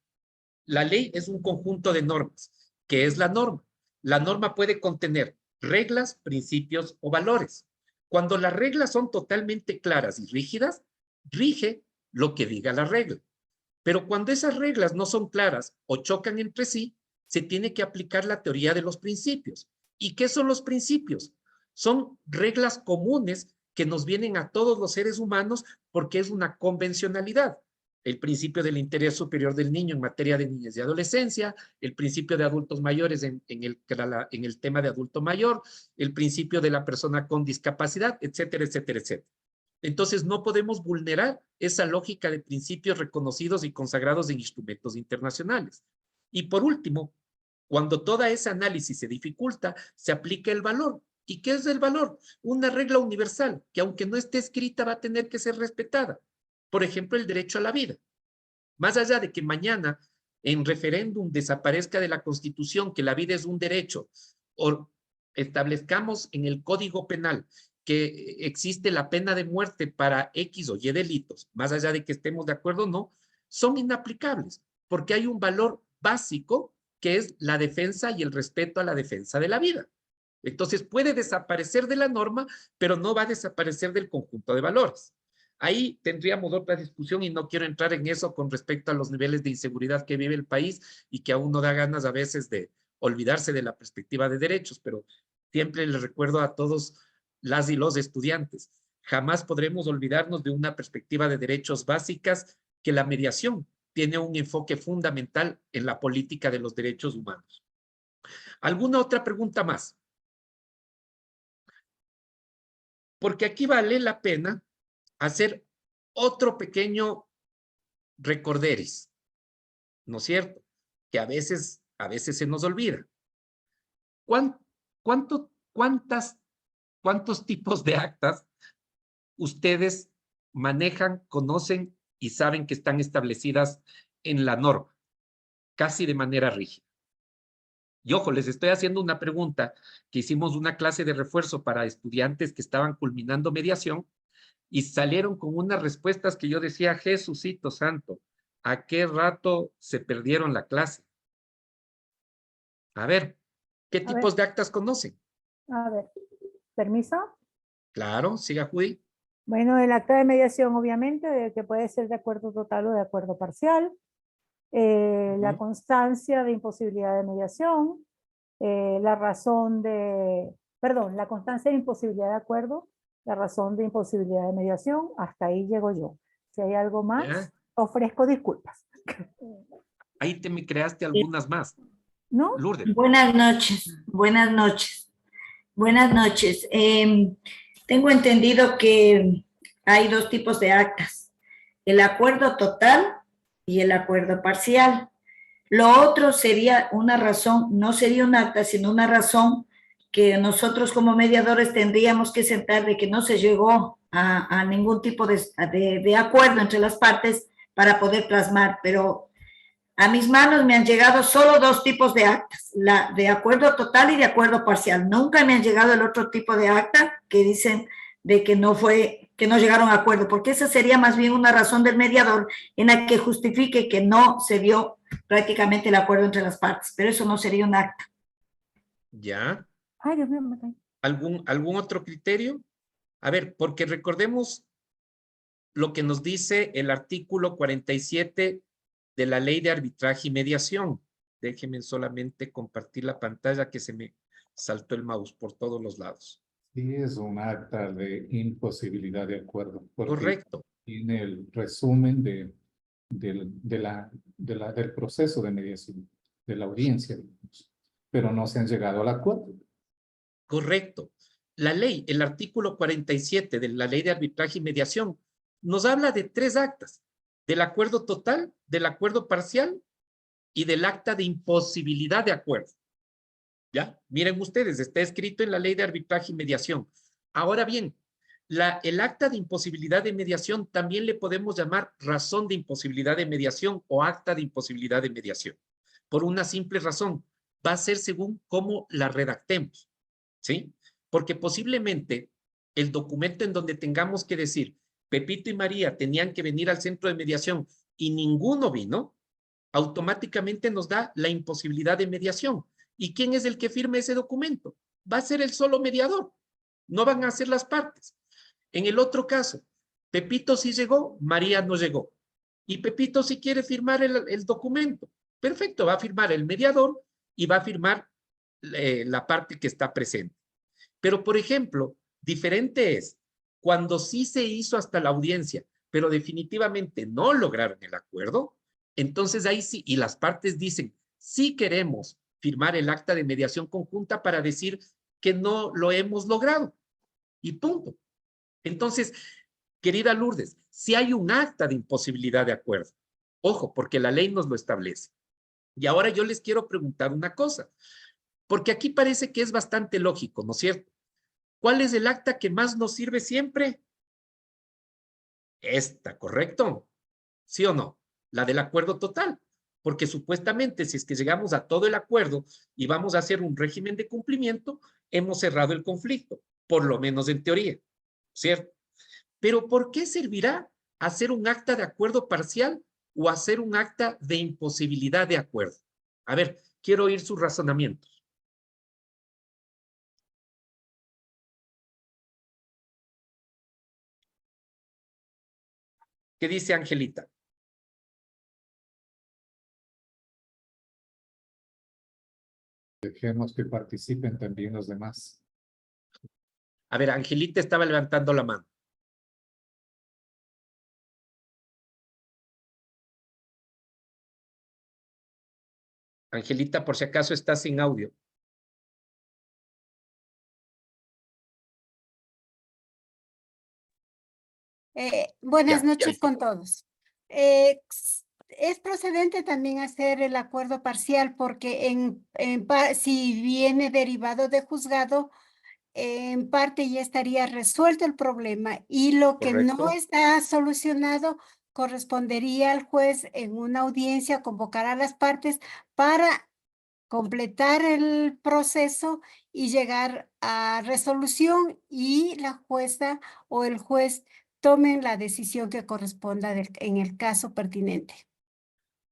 La ley es un conjunto de normas. ¿Qué es la norma? La norma puede contener reglas, principios o valores. Cuando las reglas son totalmente claras y rígidas, rige lo que diga la regla. Pero cuando esas reglas no son claras o chocan entre sí, se tiene que aplicar la teoría de los principios. ¿Y qué son los principios? Son reglas comunes que nos vienen a todos los seres humanos porque es una convencionalidad. El principio del interés superior del niño en materia de niñez y adolescencia, el principio de adultos mayores en el tema de adulto mayor, el principio de la persona con discapacidad, etcétera, etcétera, etcétera. Entonces no podemos vulnerar esa lógica de principios reconocidos y consagrados en instrumentos internacionales. Y por último, cuando todo ese análisis se dificulta, se aplica el valor. ¿Y qué es el valor? Una regla universal que aunque no esté escrita va a tener que ser respetada. Por ejemplo, el derecho a la vida. Más allá de que mañana en referéndum desaparezca de la Constitución que la vida es un derecho o establezcamos en el Código Penal que existe la pena de muerte para X o Y delitos, más allá de que estemos de acuerdo o no, son inaplicables porque hay un valor básico que es la defensa y el respeto a la defensa de la vida. Entonces puede desaparecer de la norma, pero no va a desaparecer del conjunto de valores. Ahí tendríamos otra discusión y no quiero entrar en eso con respecto a los niveles de inseguridad que vive el país y que aún no da ganas a veces de olvidarse de la perspectiva de derechos, pero siempre les recuerdo a todos las y los estudiantes, jamás podremos olvidarnos de una perspectiva de derechos básicas que la mediación tiene un enfoque fundamental en la política de los derechos humanos. ¿Alguna otra pregunta más? Porque aquí vale la pena hacer otro pequeño recorderis, ¿no es cierto? Que a veces se nos olvida. ¿Cuántos tipos de actas ustedes manejan, conocen y saben que están establecidas en la norma, casi de manera rígida? Y ojo, les estoy haciendo una pregunta que hicimos una clase de refuerzo para estudiantes que estaban culminando mediación y salieron con unas respuestas que yo decía, Jesucito Santo, ¿a qué rato se perdieron la clase? A ver, ¿qué tipos de actas conocen? A ver, ¿permiso? Claro, siga Judy. Bueno, el acta de mediación, obviamente, que puede ser de acuerdo total o de acuerdo parcial. La constancia de imposibilidad de mediación. La constancia de imposibilidad de acuerdo, la razón de imposibilidad de mediación. Hasta ahí llego yo. Si hay algo más, ¿Ya? ofrezco disculpas. Ahí te me creaste algunas más. ¿No? Lourdes. Buenas noches, buenas noches. Buenas noches. Tengo entendido que hay dos tipos de actas, el acuerdo total y el acuerdo parcial. Lo otro sería una razón, no sería un acta, sino una razón que nosotros como mediadores tendríamos que sentar de que no se llegó a ningún tipo de acuerdo entre las partes para poder plasmar, pero a mis manos me han llegado solo dos tipos de actas, la de acuerdo total y de acuerdo parcial. Nunca me han llegado el otro tipo de acta que dicen de que no fue que no llegaron a acuerdo, porque esa sería más bien una razón del mediador en la que justifique que no se dio prácticamente el acuerdo entre las partes, pero eso no sería un acta. ¿Ya? Ay, Dios mío, me caí. ¿Algún otro criterio? A ver, porque recordemos lo que nos dice el artículo 47 de la Ley de Arbitraje y Mediación. Déjenme solamente compartir la pantalla que se me saltó el mouse por todos los lados. Sí, es un acta de imposibilidad de acuerdo. Porque Correcto. tiene el resumen del proceso de mediación, de la audiencia, digamos, pero no se han llegado al acuerdo. Correcto. La ley, el artículo 47 de la Ley de Arbitraje y Mediación, nos habla de 3 actas: del acuerdo total, del acuerdo parcial y del acta de imposibilidad de acuerdo. ¿Ya? Miren ustedes, está escrito en la Ley de Arbitraje y Mediación. Ahora bien, el acta de imposibilidad de mediación también le podemos llamar razón de imposibilidad de mediación o acta de imposibilidad de mediación. Por una simple razón, va a ser según cómo la redactemos, ¿sí? Porque posiblemente el documento en donde tengamos que decir Pepito y María tenían que venir al centro de mediación y ninguno vino, automáticamente nos da la imposibilidad de mediación. ¿Y quién es el que firme ese documento? Va a ser el solo mediador, no van a ser las partes. En el otro caso, Pepito sí llegó, María no llegó. Y Pepito sí quiere firmar el documento. Perfecto, va a firmar el mediador y va a firmar la parte que está presente. Pero, por ejemplo, diferente es cuando sí se hizo hasta la audiencia, pero definitivamente no lograron el acuerdo, entonces ahí sí, y las partes dicen, sí queremos firmar el acta de mediación conjunta para decir que no lo hemos logrado. Y punto. Entonces, querida Lourdes, si hay un acta de imposibilidad de acuerdo, ojo, porque la ley nos lo establece. Y ahora yo les quiero preguntar una cosa, porque aquí parece que es bastante lógico, ¿no es cierto? ¿Cuál es el acta que más nos sirve siempre? Esta, ¿correcto? ¿Sí o no? La del acuerdo total. Porque supuestamente si es que llegamos a todo el acuerdo y vamos a hacer un régimen de cumplimiento, hemos cerrado el conflicto, por lo menos en teoría, ¿cierto? Pero ¿por qué servirá hacer un acta de acuerdo parcial o hacer un acta de imposibilidad de acuerdo? A ver, quiero oír sus razonamientos. ¿Qué dice Angelita? Dejemos que participen también los demás. A ver, Angelita estaba levantando la mano. Angelita, por si acaso está sin audio. Buenas Ya, noches ya. con todos. Es procedente también hacer el acuerdo parcial porque si viene derivado de juzgado, en parte ya estaría resuelto el problema y lo que no Correcto. está solucionado correspondería al juez en una audiencia convocar a las partes para completar el proceso y llegar a resolución y la jueza o el juez tomen la decisión que corresponda en el caso pertinente.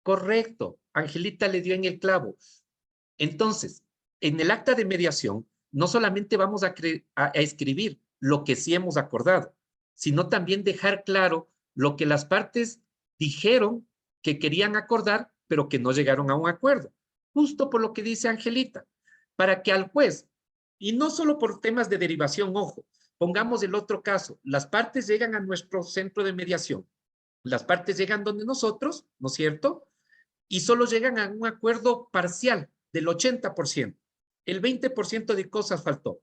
Correcto. Angelita le dio en el clavo. Entonces, en el acta de mediación, no solamente vamos a escribir lo que sí hemos acordado, sino también dejar claro lo que las partes dijeron que querían acordar, pero que no llegaron a un acuerdo. Justo por lo que dice Angelita, para que al juez, y no solo por temas de derivación, ojo, pongamos el otro caso, las partes llegan a nuestro centro de mediación, las partes llegan donde nosotros, ¿no es cierto? Y solo llegan a un acuerdo parcial del 80%. El 20% de cosas faltó.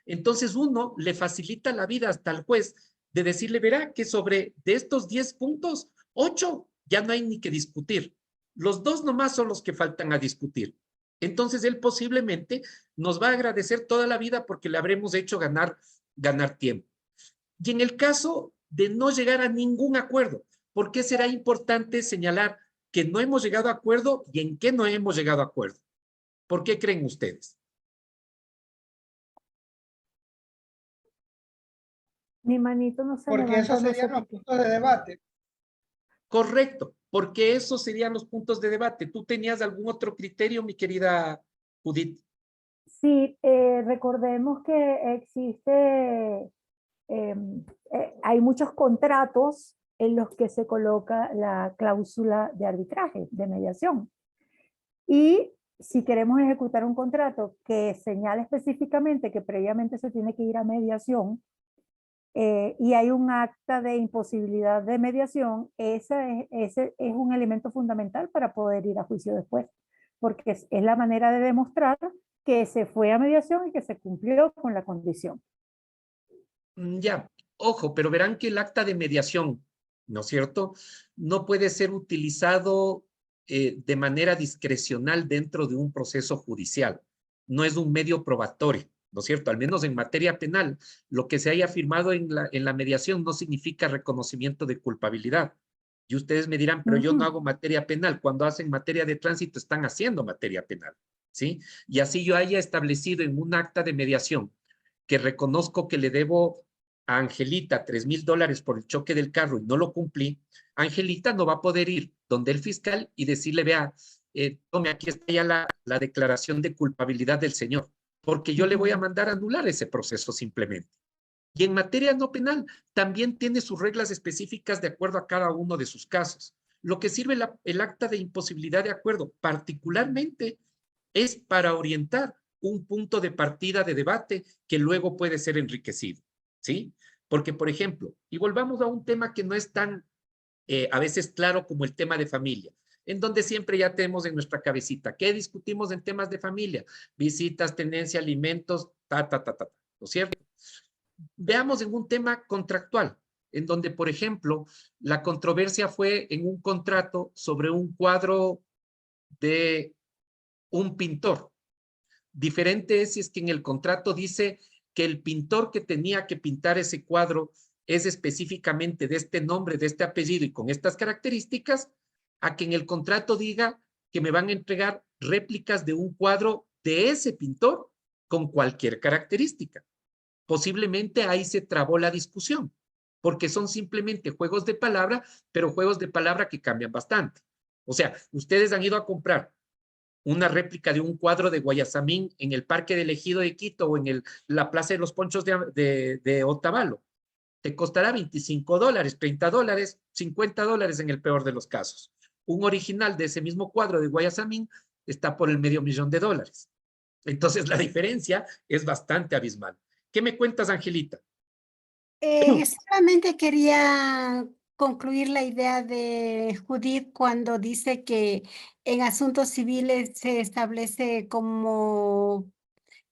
Entonces uno le facilita la vida hasta al juez de decirle, verá que sobre de estos 10 puntos, 8 ya no hay ni que discutir. Los 2 nomás son los que faltan a discutir. Entonces él posiblemente nos va a agradecer toda la vida porque le habremos hecho ganar tiempo. Y en el caso de no llegar a ningún acuerdo, ¿por qué será importante señalar que no hemos llegado a acuerdo y en qué no hemos llegado a acuerdo? ¿Por qué creen ustedes? Mi manito no se Porque levanta, esos no sé serían por los qué. puntos de debate. Correcto, porque esos serían los puntos de debate. ¿Tú tenías algún otro criterio, mi querida Judith? Sí, recordemos que existe, hay muchos contratos en los que se coloca la cláusula de arbitraje, de mediación. Y si queremos ejecutar un contrato que señala específicamente que previamente se tiene que ir a mediación, y hay un acta de imposibilidad de mediación, ese es un elemento fundamental para poder ir a juicio después, porque es la manera de demostrar que se fue a mediación y que se cumplió con la condición. Ya, ojo, pero verán que el acta de mediación, ¿no es cierto?, no puede ser utilizado de manera discrecional dentro de un proceso judicial. No es un medio probatorio, ¿no es cierto? Al menos en materia penal, lo que se haya firmado en la mediación no significa reconocimiento de culpabilidad. Y ustedes me dirán, pero yo no hago materia penal. Cuando hacen materia de tránsito están haciendo materia penal, ¿sí? Y así yo haya establecido en un acta de mediación que reconozco que le debo a Angelita $3,000 por el choque del carro y no lo cumplí, Angelita no va a poder ir donde el fiscal y decirle, vea, tome, aquí está ya la declaración de culpabilidad del señor, porque yo le voy a mandar a anular ese proceso simplemente. Y en materia no penal, también tiene sus reglas específicas de acuerdo a cada uno de sus casos. Lo que sirve el acta de imposibilidad de acuerdo, particularmente, es para orientar un punto de partida de debate que luego puede ser enriquecido, ¿sí? Porque, por ejemplo, y volvamos a un tema que no es tan a veces claro como el tema de familia, en donde siempre ya tenemos en nuestra cabecita, ¿qué discutimos en temas de familia? Visitas, tenencia, alimentos, ¿no es cierto? Veamos en un tema contractual, en donde, por ejemplo, la controversia fue en un contrato sobre un cuadro de un pintor. Diferente es si es que en el contrato dice que el pintor que tenía que pintar ese cuadro es específicamente de este nombre, de este apellido y con estas características, a que en el contrato diga que me van a entregar réplicas de un cuadro de ese pintor con cualquier característica. Posiblemente ahí se trabó la discusión, porque son simplemente juegos de palabra, pero juegos de palabra que cambian bastante. O sea, ustedes han ido a comprar una réplica de un cuadro de Guayasamín en el Parque del Ejido de Quito o en la Plaza de los Ponchos de Otavalo. Te costará $25, $30, $50 en el peor de los casos. Un original de ese mismo cuadro de Guayasamín está por el $500,000. Entonces la diferencia es bastante abismal. ¿Qué me cuentas, Angelita? Solamente quería concluir la idea de Judith cuando dice que en asuntos civiles se establece como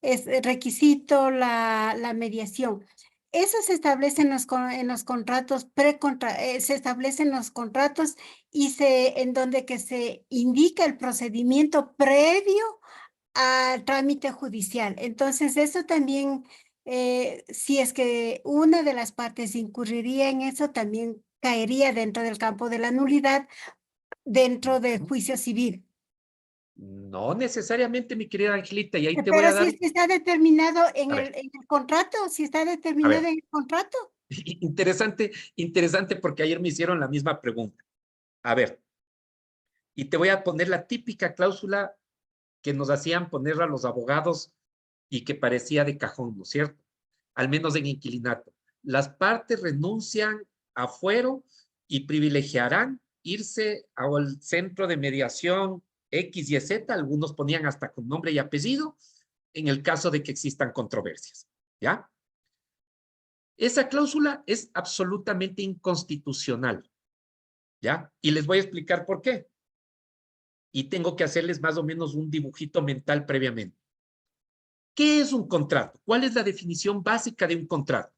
requisito la mediación. Eso se establece en los contratos, se establecen los contratos y en donde que se indica el procedimiento previo al trámite judicial. Entonces, eso también, si es que una de las partes incurriría en eso, también caería dentro del campo de la nulidad dentro del juicio civil. No necesariamente, mi querida Angelita, y ahí te voy Pero a dar... si está determinado en A ver, el contrato, si está a determinado ver, en el contrato. interesante porque ayer me hicieron la misma pregunta. A ver, y te voy a poner la típica cláusula que nos hacían poner a los abogados y que parecía de cajón, ¿no es cierto? Al menos en inquilinato. Las partes renuncian a fuero y privilegiarán irse al centro de mediación X y Z, algunos ponían hasta con nombre y apellido, en el caso de que existan controversias, ¿ya? Esa cláusula es absolutamente inconstitucional, ¿ya? Y les voy a explicar por qué. Y tengo que hacerles más o menos un dibujito mental previamente. ¿Qué es un contrato? ¿Cuál es la definición básica de un contrato?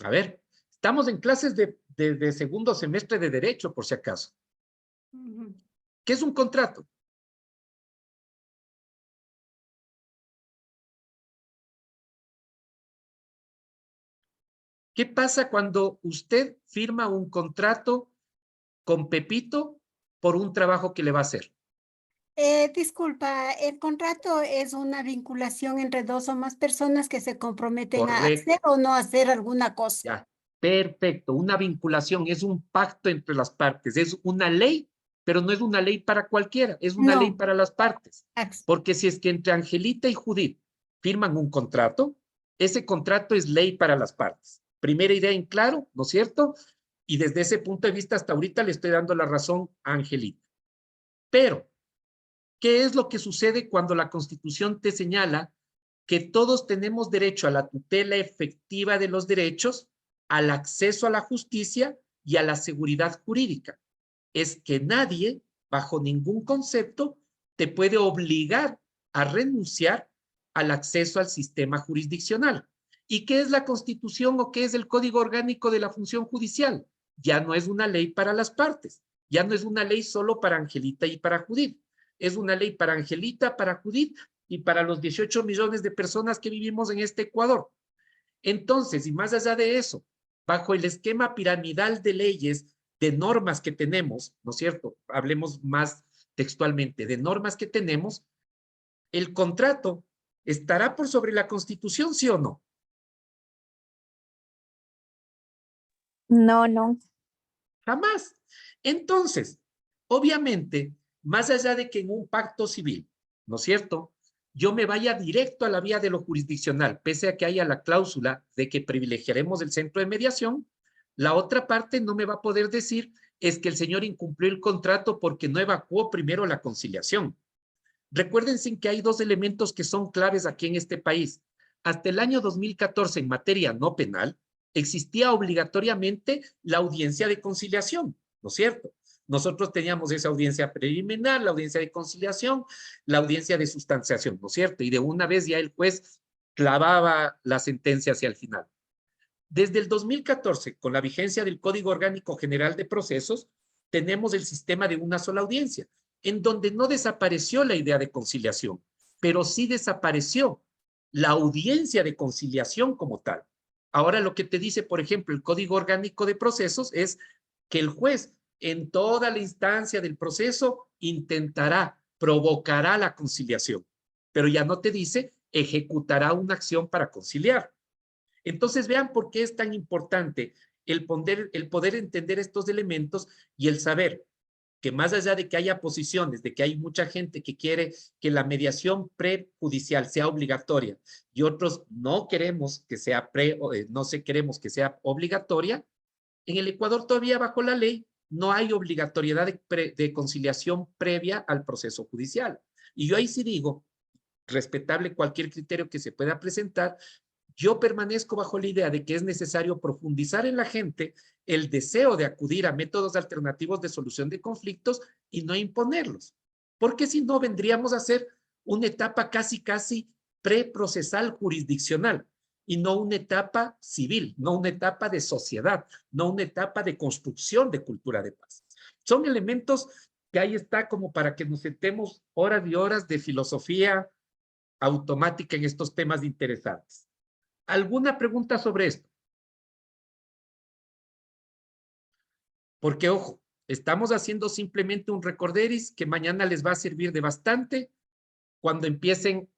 A ver, estamos en clases de segundo semestre de Derecho, por si acaso. ¿Qué es un contrato? ¿Qué pasa cuando usted firma un contrato con Pepito por un trabajo que le va a hacer? Disculpa, el contrato es una vinculación entre dos o más personas que se comprometen a Correcto. hacer o no hacer alguna cosa. Ya, perfecto. Una vinculación es un pacto entre las partes, es una ley, pero no es una ley para cualquiera, es una ley No. para las partes. Ex- Porque si es que entre Angelita y Judith firman un contrato, ese contrato es ley para las partes. Primera idea en claro, ¿no es cierto? Y desde ese punto de vista, hasta ahorita le estoy dando la razón a Angelita. Pero, ¿qué es lo que sucede cuando la Constitución te señala que todos tenemos derecho a la tutela efectiva de los derechos, al acceso a la justicia y a la seguridad jurídica? Es que nadie, bajo ningún concepto, te puede obligar a renunciar al acceso al sistema jurisdiccional. ¿Y qué es la Constitución o qué es el Código Orgánico de la Función Judicial? Ya no es una ley para las partes, ya no es una ley solo para Angelita y para Judith, es una ley para Angelita, para Judith y para los 18 millones de personas que vivimos en este Ecuador. Entonces, y más allá de eso, bajo el esquema piramidal de leyes, de normas que tenemos, ¿no es cierto? Hablemos más textualmente, de normas que tenemos, el contrato estará por sobre la Constitución, ¿sí o no? No. Jamás. Entonces, obviamente, más allá de que en un pacto civil, ¿no es cierto?, yo me vaya directo a la vía de lo jurisdiccional, pese a que haya la cláusula de que privilegiaremos el centro de mediación, la otra parte no me va a poder decir es que el señor incumplió el contrato porque no evacuó primero la conciliación. Recuérdense que hay dos elementos que son claves aquí en este país. Hasta el año 2014, en materia no penal, existía obligatoriamente la audiencia de conciliación, ¿no es cierto? Nosotros teníamos esa audiencia preliminar, la audiencia de conciliación, la audiencia de sustanciación, ¿no es cierto? Y de una vez ya el juez clavaba la sentencia hacia el final. Desde el 2014, con la vigencia del Código Orgánico General de Procesos, tenemos el sistema de una sola audiencia, en donde no desapareció la idea de conciliación, pero sí desapareció la audiencia de conciliación como tal. Ahora lo que te dice, por ejemplo, el Código Orgánico de Procesos es que el juez en toda la instancia del proceso intentará, provocará la conciliación, pero ya no te dice ejecutará una acción para conciliar. Entonces vean por qué es tan importante el poder entender estos elementos y el saber que más allá de que haya posiciones, de que hay mucha gente que quiere que la mediación prejudicial sea obligatoria y otros no queremos que sea queremos que sea obligatoria, en el Ecuador todavía bajo la ley no hay obligatoriedad de conciliación previa al proceso judicial. Y yo ahí sí digo, respetable cualquier criterio que se pueda presentar, yo permanezco bajo la idea de que es necesario profundizar en la gente el deseo de acudir a métodos alternativos de solución de conflictos y no imponerlos. Porque si no, vendríamos a ser una etapa casi preprocesal jurisdiccional y no una etapa civil, no una etapa de sociedad, no una etapa de construcción de cultura de paz. Son elementos que ahí está como para que nos sentemos horas y horas de filosofía automática en estos temas interesantes. ¿Alguna pregunta sobre esto? Porque, ojo, estamos haciendo simplemente un recorderis que mañana les va a servir de bastante cuando empiecen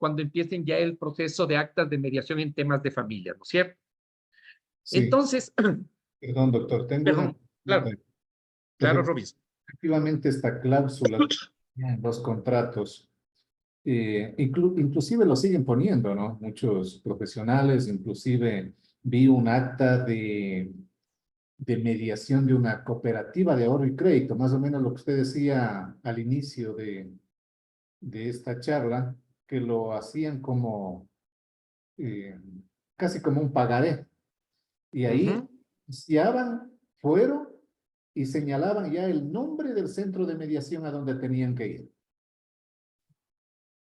ya el proceso de actas de mediación en temas de familia, ¿no es cierto? Sí. Entonces, Perdón, doctor, tengo una claro, claro, Robinson. Efectivamente, esta cláusula en los contratos, inclusive lo siguen poniendo, ¿no? Muchos profesionales, inclusive vi un acta de mediación de una cooperativa de ahorro y crédito, más o menos lo que usted decía al inicio de esta charla, que lo hacían como casi como un pagaré. Y ahí iniciaban, fueron y señalaban ya el nombre del centro de mediación a donde tenían que ir.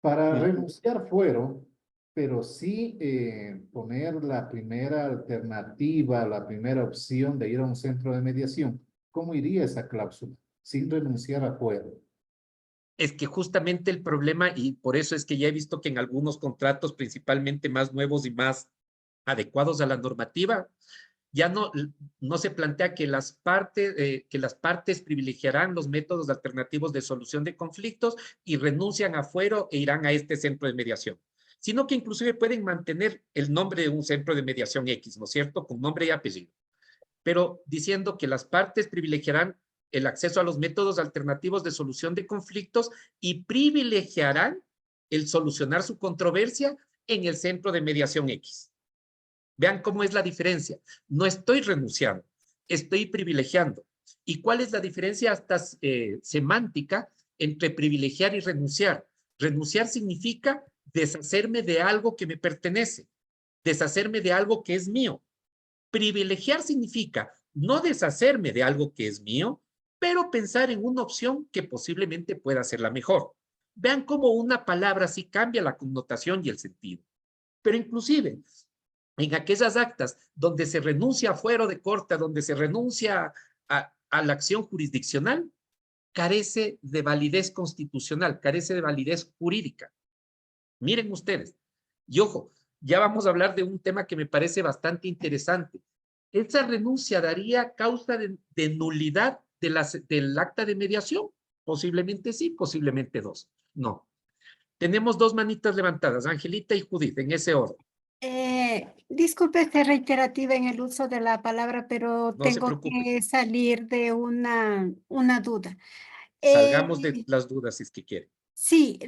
Para renunciar fueron, pero sí poner la primera alternativa, la primera opción de ir a un centro de mediación. ¿Cómo iría esa cláusula? Sin renunciar a fuero. Es que justamente el problema, y por eso es que ya he visto que en algunos contratos, principalmente más nuevos y más adecuados a la normativa, ya no se plantea que las partes privilegiarán los métodos alternativos de solución de conflictos y renuncian a fuero e irán a este centro de mediación, sino que inclusive pueden mantener el nombre de un centro de mediación X, ¿no es cierto?, con nombre y apellido, pero diciendo que las partes privilegiarán el acceso a los métodos alternativos de solución de conflictos y privilegiarán el solucionar su controversia en el centro de mediación X. Vean cómo es la diferencia. No estoy renunciando, estoy privilegiando. ¿Y cuál es la diferencia hasta semántica entre privilegiar y renunciar? Renunciar significa deshacerme de algo que me pertenece, deshacerme de algo que es mío. Privilegiar significa no deshacerme de algo que es mío, pero pensar en una opción que posiblemente pueda ser la mejor. Vean cómo una palabra sí cambia la connotación y el sentido. Pero inclusive, en aquellas actas donde se renuncia a fuero de corte, donde se renuncia a la acción jurisdiccional, carece de validez constitucional, carece de validez jurídica. Miren ustedes, y ojo, ya vamos a hablar de un tema que me parece bastante interesante. Esa renuncia daría causa de nulidad del acta de mediación. Posiblemente sí, posiblemente dos. No. Tenemos dos manitas levantadas, Angelita y Judith, en ese orden. Disculpe ser reiterativa en el uso de la palabra, pero No se tengo preocupe. que salir de una duda. Salgamos de las dudas si es que quiere. Sí,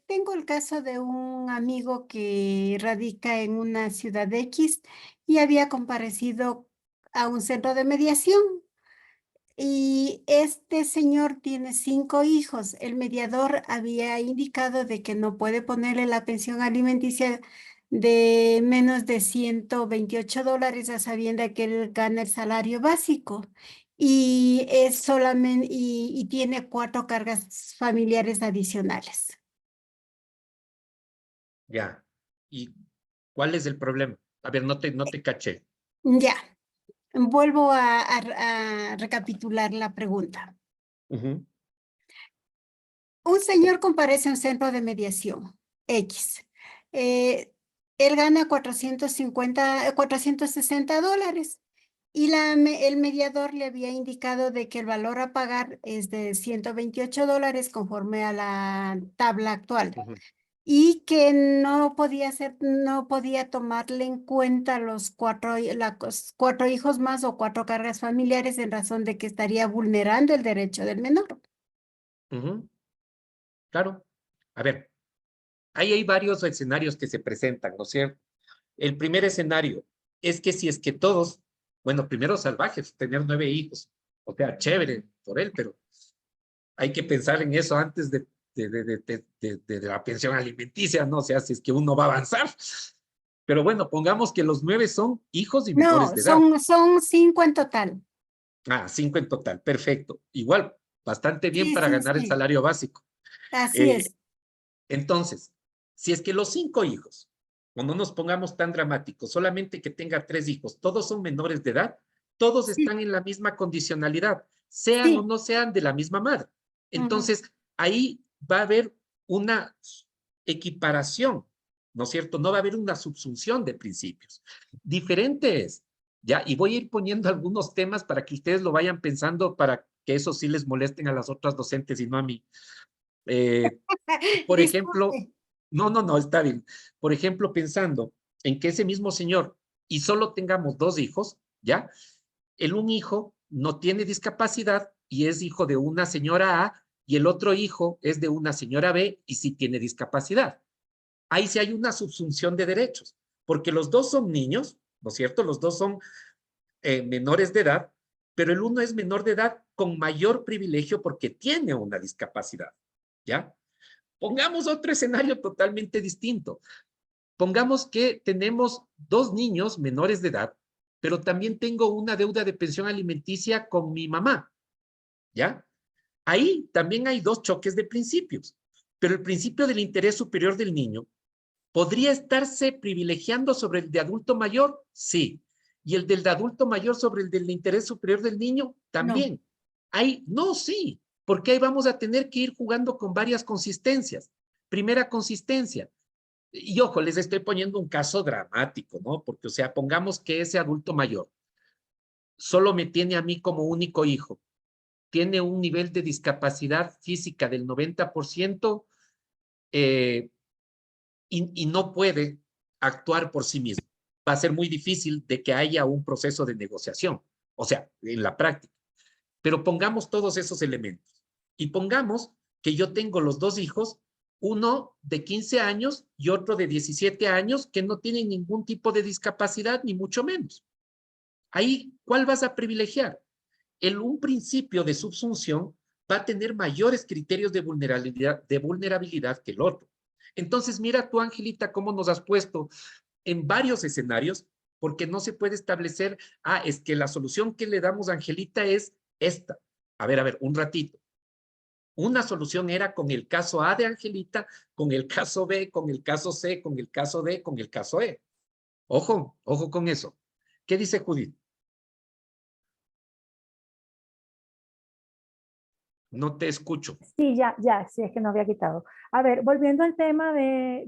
tengo el caso de un amigo que radica en una ciudad X y había comparecido a un centro de mediación. Y este señor tiene 5 hijos. El mediador había indicado de que no puede ponerle la pensión alimenticia de menos de $128 a sabiendas que él gana el salario básico. Y es solamente, y tiene 4 cargas familiares adicionales. Ya. ¿Y cuál es el problema? A ver, no te caché. Ya, vuelvo a recapitular la pregunta. Ujú. Un señor comparece a un centro de mediación X. Él gana $460 y el mediador le había indicado de que el valor a pagar es de $128 conforme a la tabla actual. Ujú. Y que no podía tomarle en cuenta los 4 hijos más o 4 cargas familiares en razón de que estaría vulnerando el derecho del menor. Ujú. Claro. A ver, ahí hay varios escenarios que se presentan, ¿no es cierto? El primer escenario es que si es que todos, bueno, primero salvajes, tener 9 hijos, o sea, chévere por él, pero hay que pensar en eso antes de la pensión alimenticia, ¿no? O sea, si es que uno va a avanzar. Pero bueno, pongamos que los 9 son hijos y menores No, de edad. son 5 en total. 5 en total, perfecto. Igual, bastante bien Sí, para sí, ganar el sí. salario básico. Así es. Entonces, si es que los 5 hijos, o no nos pongamos tan dramáticos, solamente que tenga 3 hijos, todos son menores de edad, todos Sí, están en la misma condicionalidad, sean o sí. no sean de la misma madre. Ujú. Entonces, ahí va a haber una equiparación, ¿no es cierto? No va a haber una subsunción de principios. Diferente es, ¿ya? Y voy a ir poniendo algunos temas para que ustedes lo vayan pensando, para que eso sí les molesten a las otras docentes y no a mí. Por ejemplo, Disculpe. no, está bien. Por ejemplo, pensando en que ese mismo señor y solo tengamos 2 hijos, ¿ya? Un hijo no tiene discapacidad y es hijo de una señora A y el otro hijo es de una señora B y sí tiene discapacidad. Ahí sí hay una subsunción de derechos, porque los dos son niños, ¿no es cierto? Los dos son menores de edad, pero el uno es menor de edad con mayor privilegio porque tiene una discapacidad, ¿ya? Pongamos otro escenario totalmente distinto. Pongamos que tenemos 2 niños menores de edad, pero también tengo una deuda de pensión alimenticia con mi mamá, ¿ya? Ahí también hay 2 choques de principios, pero el principio del interés superior del niño podría estarse privilegiando sobre el de adulto mayor, sí, y el del de adulto mayor sobre el del interés superior del niño, también. Ahí, no, sí, porque ahí vamos a tener que ir jugando con varias consistencias. Primera consistencia, Y ojo, les estoy poniendo un caso dramático, ¿no? Porque, o sea, pongamos que ese adulto mayor solo me tiene a mí como único hijo, tiene un nivel de discapacidad física del 90% y no puede actuar por sí mismo. Va a ser muy difícil de que haya un proceso de negociación, o sea, en la práctica. Pero pongamos todos esos elementos y pongamos que yo tengo los dos hijos, uno de 15 años y otro de 17 años que no tienen ningún tipo de discapacidad, ni mucho menos. Ahí, ¿cuál vas a privilegiar? Un principio de subsunción va a tener mayores criterios de vulnerabilidad que el otro. Entonces, mira tú, Angelita, cómo nos has puesto en varios escenarios, porque no se puede establecer, es que la solución que le damos a Angelita es esta. A ver, un ratito. Una solución era con el caso A de Angelita, con el caso B, con el caso C, con el caso D, con el caso E. Ojo con eso. ¿Qué dice Judith? No te escucho. Sí, ya, sí, es que no había quitado. A ver, volviendo al tema de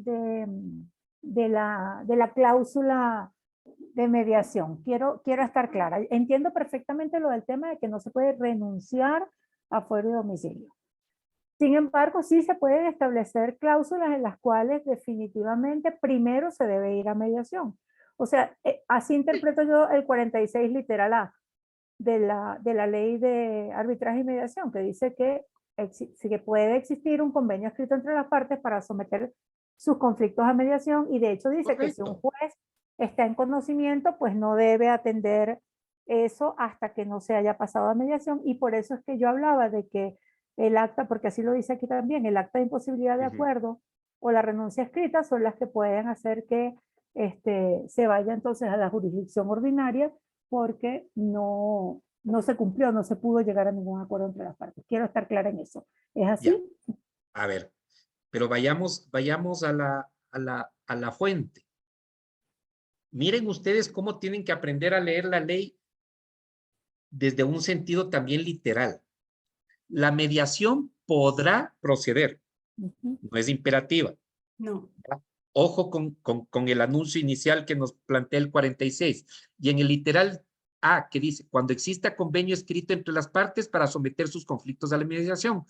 la cláusula de mediación, quiero estar clara. Entiendo perfectamente lo del tema de que no se puede renunciar a fuero de domicilio. Sin embargo, sí se pueden establecer cláusulas en las cuales definitivamente primero se debe ir a mediación. O sea, así interpreto yo el 46 literal A de la ley de arbitraje y mediación, que dice que puede existir un convenio escrito entre las partes para someter sus conflictos a mediación, y de hecho dice que si un juez está en conocimiento, pues no debe atender eso hasta que no se haya pasado a mediación, y por eso es que yo hablaba de que el acta, porque así lo dice aquí también, el acta de imposibilidad de acuerdo o la renuncia escrita son las que pueden hacer que se vaya entonces a la jurisdicción ordinaria, porque no se cumplió, no se pudo llegar a ningún acuerdo entre las partes. Quiero estar clara en eso. ¿Es así? Ya. A ver, pero vayamos a la fuente. Miren ustedes cómo tienen que aprender a leer la ley desde un sentido también literal. La mediación podrá proceder, no es imperativa. No. Ojo con el anuncio inicial que nos plantea el 46. Y en el literal A, que dice, cuando exista convenio escrito entre las partes para someter sus conflictos a la mediación,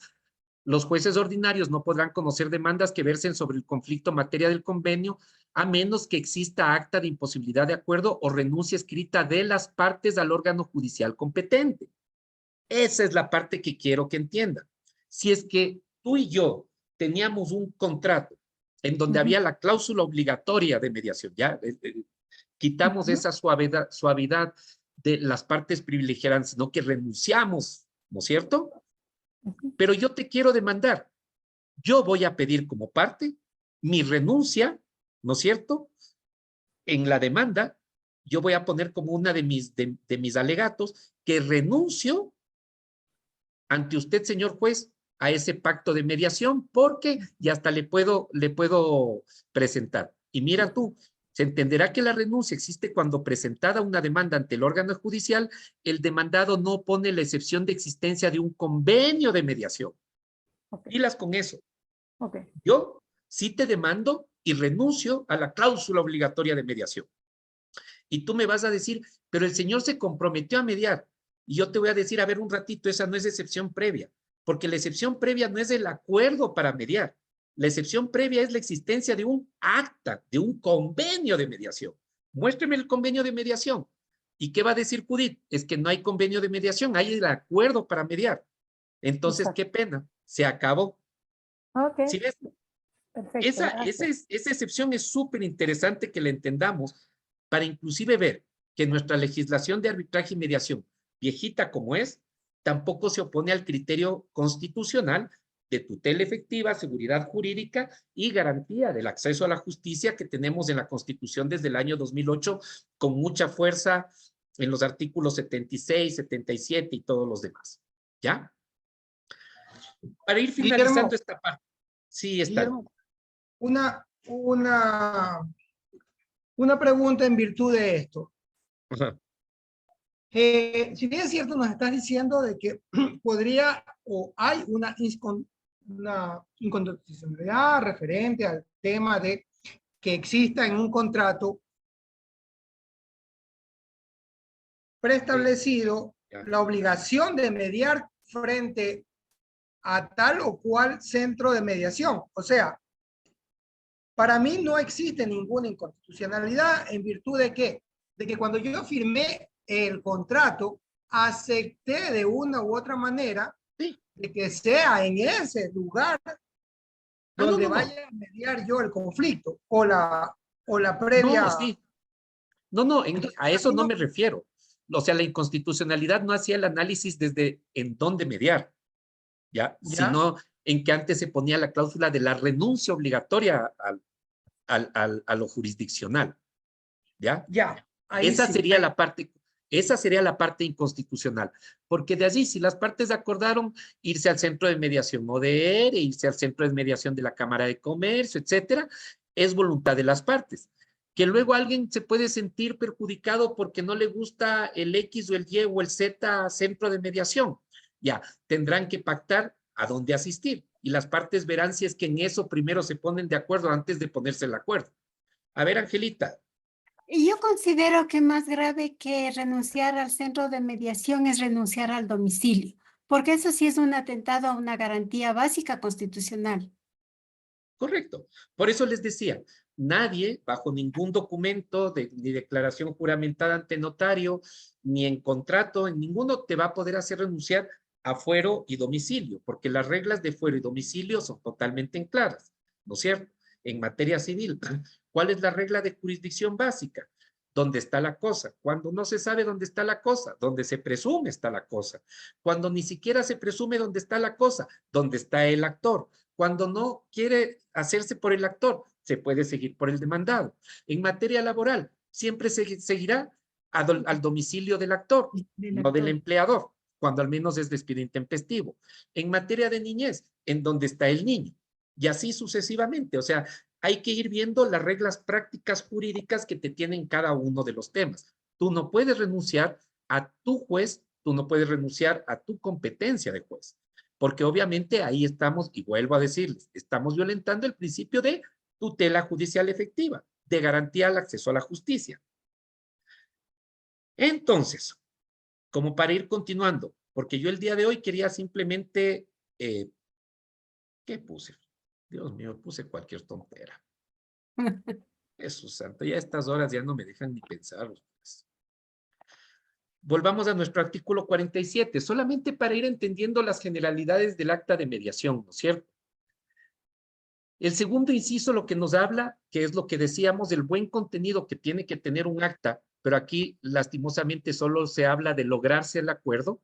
los jueces ordinarios no podrán conocer demandas que versen sobre el conflicto en materia del convenio, a menos que exista acta de imposibilidad de acuerdo o renuncia escrita de las partes al órgano judicial competente. Esa es la parte que quiero que entiendan. Si es que tú y yo teníamos un contrato en donde había la cláusula obligatoria de mediación, ya quitamos esa suavidad de las partes privilegiadas, sino que renunciamos, ¿no es cierto? Pero yo te quiero demandar. Yo voy a pedir como parte mi renuncia, ¿no es cierto? En la demanda, yo voy a poner como una de mis alegatos que renuncio ante usted, señor juez, a ese pacto de mediación, porque ya hasta le puedo presentar. Y mira tú, se entenderá que la renuncia existe cuando presentada una demanda ante el órgano judicial, el demandado no pone la excepción de existencia de un convenio de mediación. Pilas con eso. Yo sí te demando y renuncio a la cláusula obligatoria de mediación. Y tú me vas a decir, pero el señor se comprometió a mediar. Y yo te voy a decir, a ver, un ratito, esa no es excepción previa, porque la excepción previa no es el acuerdo para mediar. La excepción previa es la existencia de un acta, de un convenio de mediación. Muéstreme el convenio de mediación. ¿Y qué va a decir Judith? Es que no hay convenio de mediación, hay el acuerdo para mediar. Entonces, qué pena, se acabó. ¿Sí ves? Perfecto, esa excepción es súper interesante que la entendamos para inclusive ver que nuestra legislación de arbitraje y mediación, viejita como es, tampoco se opone al criterio constitucional de tutela efectiva, seguridad jurídica y garantía del acceso a la justicia que tenemos en la Constitución desde el año 2008 con mucha fuerza en los artículos 76, 77 y todos los demás. ¿Ya? Para ir finalizando Guillermo, esta parte. Sí, está. Guillermo, una pregunta en virtud de esto. Ajá. Si bien es cierto, nos estás diciendo de que podría o hay una inconstitucionalidad referente al tema de que exista en un contrato preestablecido Ya. la obligación de mediar frente a tal o cual centro de mediación. O sea, para mí no existe ninguna inconstitucionalidad en virtud de que cuando yo firmé el contrato, acepté de una u otra manera de que sea en ese lugar donde vaya a mediar yo el conflicto o la previa. No, sí. No, Entonces, a eso no no- me refiero. O sea, la inconstitucionalidad no hacía el análisis desde en dónde mediar, ¿ya? ¿Ya? Sino en que antes se ponía la cláusula de la renuncia obligatoria a lo jurisdiccional, ¿ya? Ya, ahí Esa sí. sería la parte inconstitucional, porque de allí, si las partes acordaron irse al centro de mediación ODR, irse al centro de mediación de la Cámara de Comercio, etcétera, es voluntad de las partes. Que luego alguien se puede sentir perjudicado porque no le gusta el X o el Y o el Z centro de mediación. Ya, tendrán que pactar a dónde asistir y las partes verán si es que en eso primero se ponen de acuerdo antes de ponerse de acuerdo. A ver, Angelita. Y yo considero que más grave que renunciar al centro de mediación es renunciar al domicilio, porque eso sí es un atentado a una garantía básica constitucional. Correcto. Por eso les decía, nadie, bajo ningún documento, ni declaración juramentada ante notario, ni en contrato, en ninguno te va a poder hacer renunciar a fuero y domicilio, porque las reglas de fuero y domicilio son totalmente claras, ¿no es cierto? En materia civil, ¿cuál es la regla de jurisdicción básica? ¿Dónde está la cosa? Cuando no se sabe dónde está la cosa, donde se presume está la cosa. Cuando ni siquiera se presume dónde está la cosa, donde está el actor. Cuando no quiere hacerse por el actor, se puede seguir por el demandado. En materia laboral, siempre se seguirá al domicilio del actor, no del empleador, cuando al menos es despido intempestivo. En materia de niñez, en donde está el niño. Y así sucesivamente. O sea, hay que ir viendo las reglas prácticas jurídicas que te tienen cada uno de los temas. Tú no puedes renunciar a tu juez, tú no puedes renunciar a tu competencia de juez. Porque obviamente ahí estamos, y vuelvo a decirles, estamos violentando el principio de tutela judicial efectiva, de garantía al acceso a la justicia. Entonces, como para ir continuando, porque yo el día de hoy quería simplemente, ¿qué puse? Dios mío, puse cualquier tontera. Jesús santo, ya a estas horas ya no me dejan ni pensar ustedes. Volvamos a nuestro artículo 47, solamente para ir entendiendo las generalidades del acta de mediación, ¿no es cierto? El segundo inciso lo que nos habla, que es lo que decíamos, del buen contenido que tiene que tener un acta, pero aquí lastimosamente solo se habla de lograrse el acuerdo,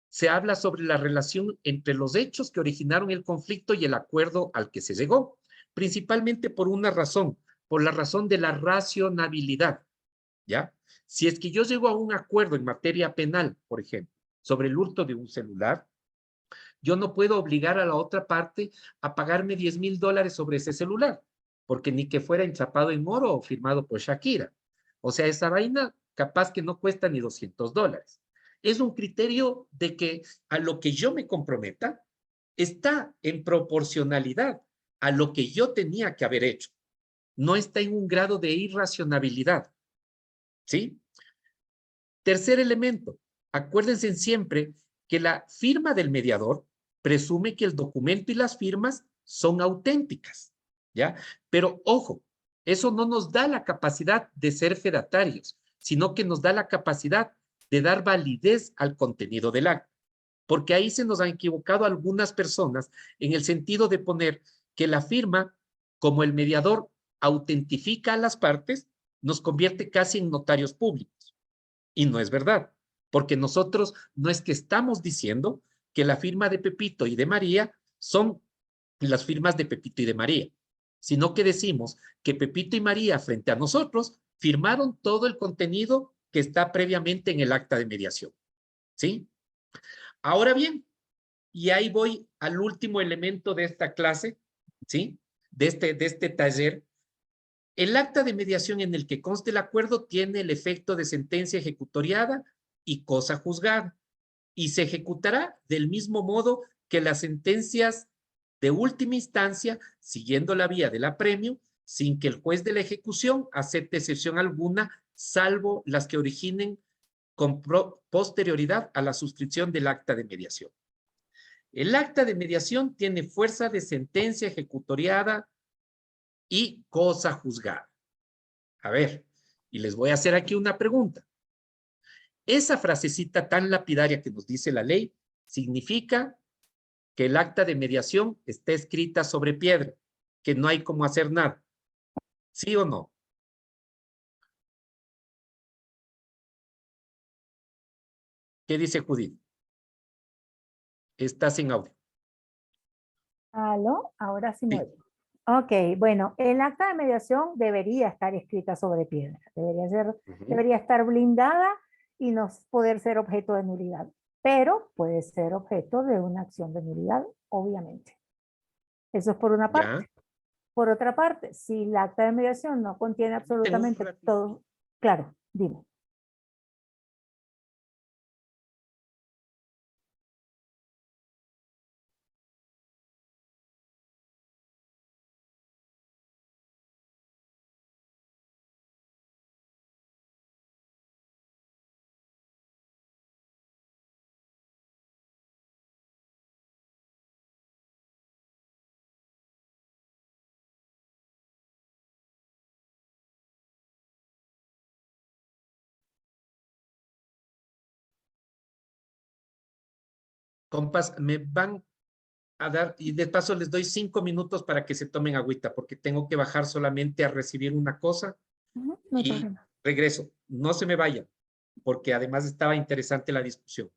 se habla sobre la relación entre los hechos que originaron el conflicto y el acuerdo al que se llegó, principalmente por una razón, por la razón de la racionalidad, ¿ya? Si es que yo llego a un acuerdo en materia penal, por ejemplo, sobre el hurto de un celular, yo no puedo obligar a la otra parte a pagarme $10,000 sobre ese celular, porque ni que fuera enchapado en oro o firmado por Shakira. O sea, esa vaina capaz que no cuesta ni $200. Es un criterio de que a lo que yo me comprometa está en proporcionalidad a lo que yo tenía que haber hecho. No está en un grado de irracionalidad. ¿Sí? Tercer elemento, acuérdense siempre que la firma del mediador presume que el documento y las firmas son auténticas, ¿ya? Pero ojo, eso no nos da la capacidad de ser fedatarios, sino que nos da la capacidad de dar validez al contenido del acta. Porque ahí se nos han equivocado algunas personas en el sentido de poner que la firma, como el mediador autentifica a las partes, nos convierte casi en notarios públicos. Y no es verdad, porque nosotros no es que estamos diciendo que la firma de Pepito y de María son las firmas de Pepito y de María, sino que decimos que Pepito y María frente a nosotros firmaron todo el contenido que está previamente en el acta de mediación. ¿Sí? Ahora bien, y ahí voy al último elemento de esta clase, ¿sí? De este taller. El acta de mediación en el que conste el acuerdo tiene el efecto de sentencia ejecutoriada y cosa juzgada, y se ejecutará del mismo modo que las sentencias de última instancia, siguiendo la vía del apremio, sin que el juez de la ejecución acepte excepción alguna, salvo las que originen con posterioridad a la suscripción del acta de mediación. El acta de mediación tiene fuerza de sentencia ejecutoriada y cosa juzgada. A ver, y les voy a hacer aquí una pregunta. Esa frasecita tan lapidaria que nos dice la ley significa que el acta de mediación está escrita sobre piedra, que no hay cómo hacer nada. ¿Sí o no? ¿Qué dice Judith? Está sin audio. ¿Aló? Ahora sí me Sí. oye. Ok, bueno, el acta de mediación debería estar escrita sobre piedra, debería estar blindada y no poder ser objeto de nulidad, pero puede ser objeto de una acción de nulidad, obviamente. Eso es por una parte. ¿Ya? Por otra parte, si el acta de mediación no contiene absolutamente todo, claro, dime. Compas, me van a dar, y de paso les doy 5 minutos para que se tomen agüita, porque tengo que bajar solamente a recibir una cosa No hay y problema. regreso. No se me vayan, porque además estaba interesante la discusión.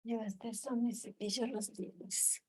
Llevaste eso, mi cepillo los dientes.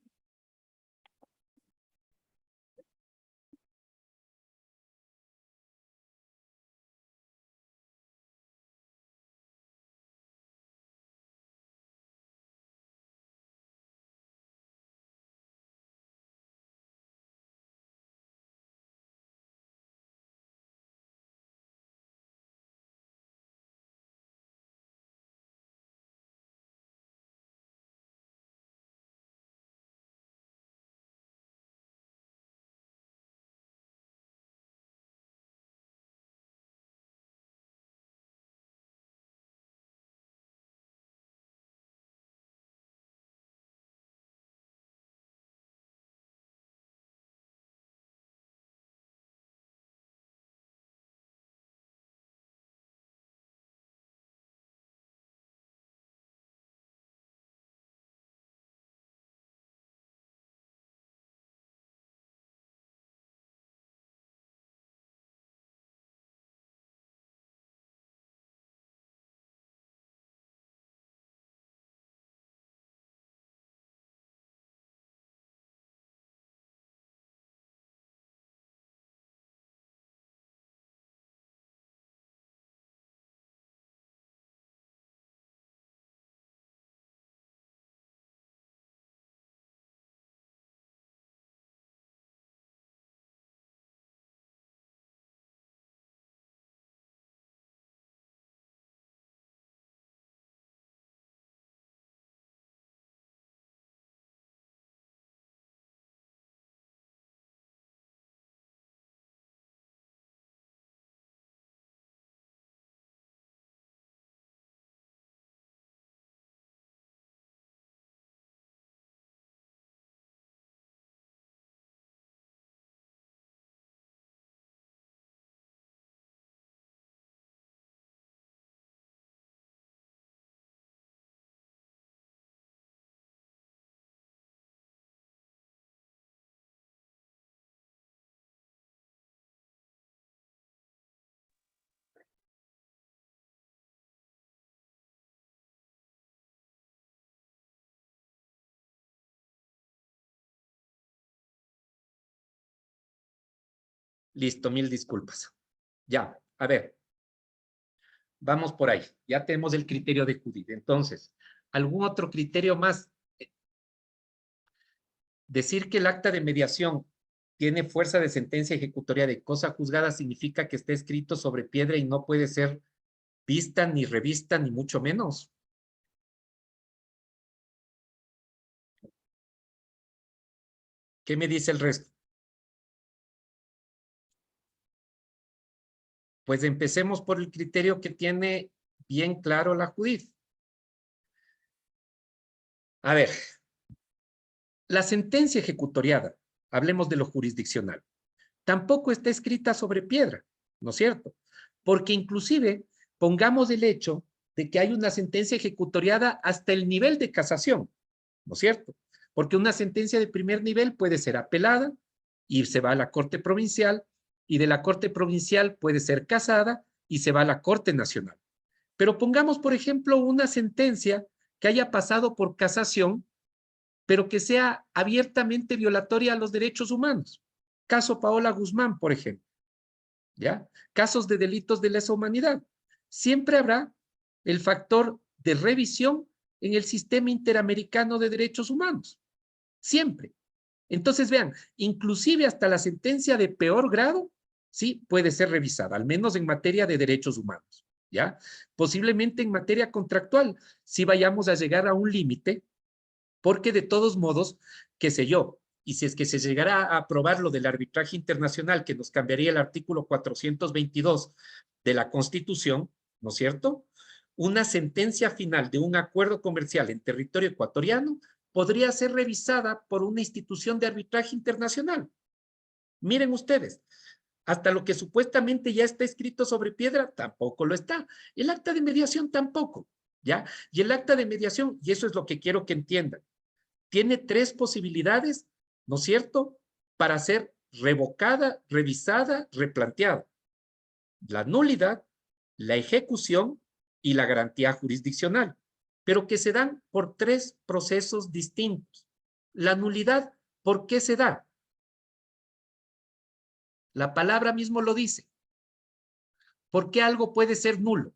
Listo, mil disculpas. Ya, a ver, Vamos por ahí. Ya tenemos el criterio de Judith. Entonces, ¿algún otro criterio más? Decir que el acta de mediación tiene fuerza de sentencia ejecutoria de cosa juzgada significa que está escrito sobre piedra y no puede ser vista ni revista, ni mucho menos. ¿Qué me dice el resto? Pues empecemos por el criterio que tiene bien claro la Judith. A ver, la sentencia ejecutoriada, hablemos de lo jurisdiccional, tampoco está escrita sobre piedra, ¿no es cierto? Porque inclusive pongamos el hecho de que hay una sentencia ejecutoriada hasta el nivel de casación, ¿no es cierto? Porque una sentencia de primer nivel puede ser apelada y se va a la Corte Provincial, y de la Corte Provincial puede ser casada y se va a la Corte Nacional. Pero pongamos, por ejemplo, una sentencia que haya pasado por casación, pero que sea abiertamente violatoria a los derechos humanos. Caso Paola Guzmán, por ejemplo. ¿Ya? Casos de delitos de lesa humanidad. Siempre habrá el factor de revisión en el sistema interamericano de derechos humanos. Siempre. Entonces, vean, inclusive hasta la sentencia de peor grado, sí, puede ser revisada, al menos en materia de derechos humanos, ¿ya? Posiblemente en materia contractual, si vayamos a llegar a un límite, porque de todos modos, qué sé yo, y si es que se llegara a aprobar lo del arbitraje internacional, que nos cambiaría el artículo 422 de la Constitución, ¿no es cierto? Una sentencia final de un acuerdo comercial en territorio ecuatoriano podría ser revisada por una institución de arbitraje internacional. Miren ustedes, hasta lo que supuestamente ya está escrito sobre piedra, tampoco lo está. El acta de mediación tampoco, ¿ya? Y el acta de mediación, y eso es lo que quiero que entiendan, tiene 3 posibilidades, ¿no es cierto?, para ser revocada, revisada, replanteada. La nulidad, la ejecución y la garantía jurisdiccional, pero que se dan por 3 procesos distintos. La nulidad, ¿por qué se da? La palabra mismo lo dice. ¿Por qué algo puede ser nulo?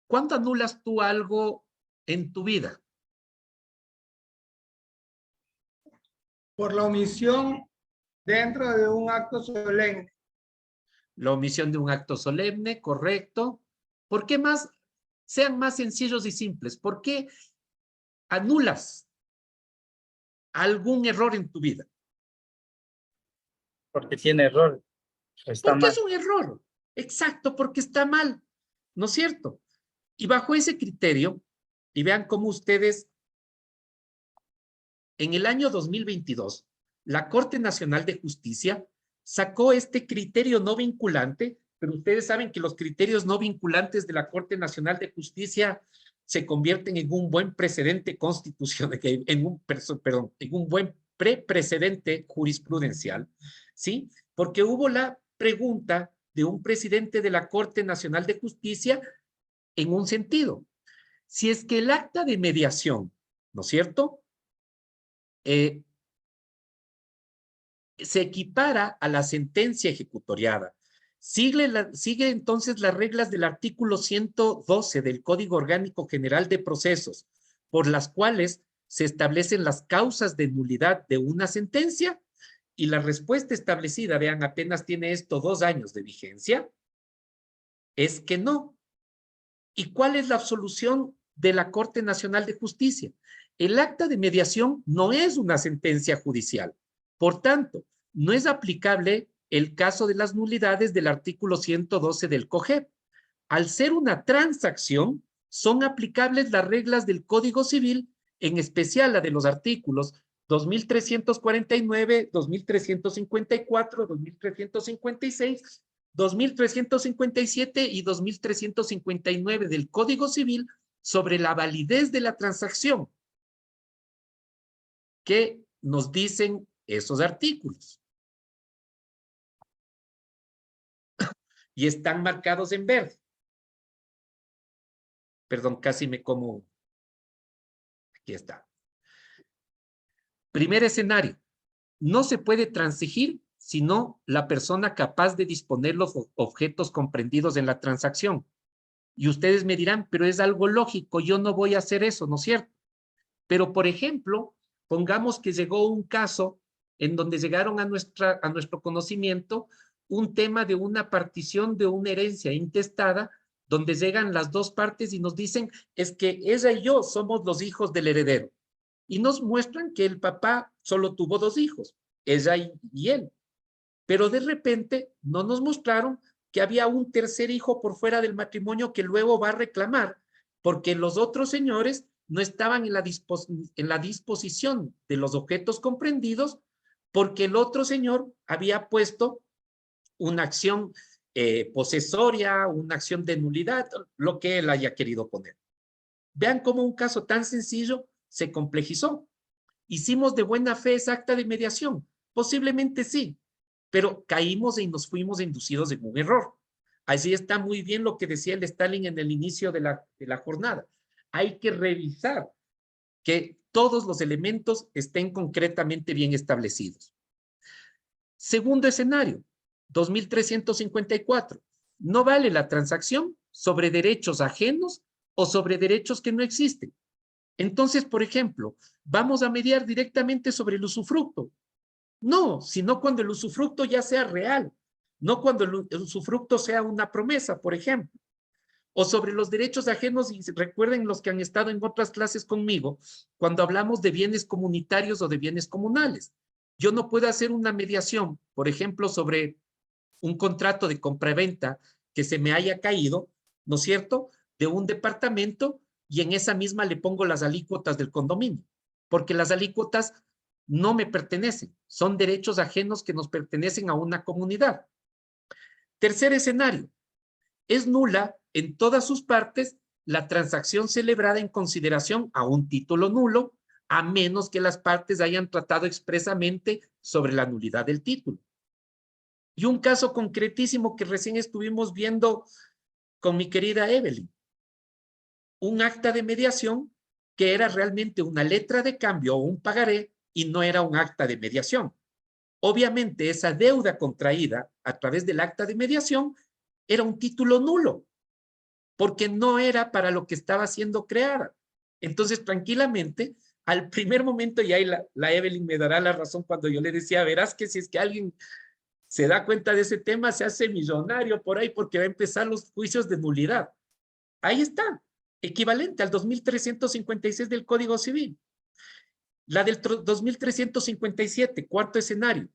¿Cuándo anulas tú algo en tu vida? Por la omisión dentro de un acto solemne. La omisión de un acto solemne, correcto. ¿Por qué más? Sean más sencillos y simples. ¿Por qué anulas algún error en tu vida? Porque tiene error. Está Porque mal. es un error. Exacto, porque está mal. ¿No es cierto? Y bajo ese criterio, y vean cómo ustedes, en el año 2022, la Corte Nacional de Justicia sacó este criterio no vinculante, pero ustedes saben que los criterios no vinculantes de la Corte Nacional de Justicia se convierten en un buen precedente constitucional, en un buen precedente jurisprudencial, ¿sí? Porque hubo la pregunta de un presidente de la Corte Nacional de Justicia en un sentido. Si es que el acta de mediación, ¿no es cierto?, se equipara a la sentencia ejecutoriada. Sigue entonces las reglas del artículo 112 del Código Orgánico General de Procesos, por las cuales se establecen las causas de nulidad de una sentencia, y la respuesta establecida, vean, apenas tiene esto 2 años de vigencia, es que no. ¿Y cuál es la absolución de la Corte Nacional de Justicia? El acta de mediación no es una sentencia judicial. Por tanto, no es aplicable el caso de las nulidades del artículo 112 del COGEP. Al ser una transacción, son aplicables las reglas del Código Civil, en especial la de los artículos 2349, 2354, 2356, 2357 y 2359 del Código Civil sobre la validez de la transacción. ¿Qué nos dicen esos artículos? Y están marcados en verde. Perdón, casi me como. Aquí está. Primer escenario. No se puede transigir sino la persona capaz de disponer los objetos comprendidos en la transacción. Y ustedes me dirán, pero es algo lógico, yo no voy a hacer eso, ¿no es cierto? Pero, por ejemplo, pongamos que llegó un caso en donde llegaron a nuestro conocimiento un tema de una partición de una herencia intestada, donde llegan las dos partes y nos dicen, es que ella y yo somos los hijos del heredero. Y nos muestran que el papá solo tuvo 2 hijos, ella y él. Pero de repente no nos mostraron que había un tercer hijo por fuera del matrimonio que luego va a reclamar, porque los otros señores no estaban en la disposición de los objetos comprendidos, porque el otro señor había puesto una acción posesoria, una acción de nulidad, lo que él haya querido poner. Vean cómo un caso tan sencillo se complejizó. ¿Hicimos de buena fe esa acta de mediación? Posiblemente sí, pero caímos y nos fuimos inducidos en un error. Allí está muy bien lo que decía el Stalin en el inicio de la jornada. Hay que revisar que todos los elementos estén concretamente bien establecidos. Segundo escenario, 2354. No vale la transacción sobre derechos ajenos o sobre derechos que no existen. Entonces, por ejemplo, vamos a mediar directamente sobre el usufructo. No, sino cuando el usufructo ya sea real, no cuando el usufructo sea una promesa, por ejemplo. O sobre los derechos ajenos, y recuerden los que han estado en otras clases conmigo, cuando hablamos de bienes comunitarios o de bienes comunales. Yo no puedo hacer una mediación, por ejemplo, sobre un contrato de compra-venta que se me haya caído, ¿no es cierto?, de un departamento, y en esa misma le pongo las alícuotas del condominio, porque las alícuotas no me pertenecen, son derechos ajenos que nos pertenecen a una comunidad. Tercer escenario, es nula en todas sus partes la transacción celebrada en consideración a un título nulo, a menos que las partes hayan tratado expresamente sobre la nulidad del título. Y un caso concretísimo que recién estuvimos viendo con mi querida Evelyn, un acta de mediación que era realmente una letra de cambio o un pagaré y no era un acta de mediación. Obviamente esa deuda contraída a través del acta de mediación era un título nulo, porque no era para lo que estaba siendo creada. Entonces, tranquilamente, al primer momento, y ahí la Evelyn me dará la razón cuando yo le decía, verás que si es que alguien se da cuenta de ese tema, se hace millonario por ahí porque va a empezar los juicios de nulidad. Ahí está, equivalente al 2356 del Código Civil. La del 2357, cuarto escenario,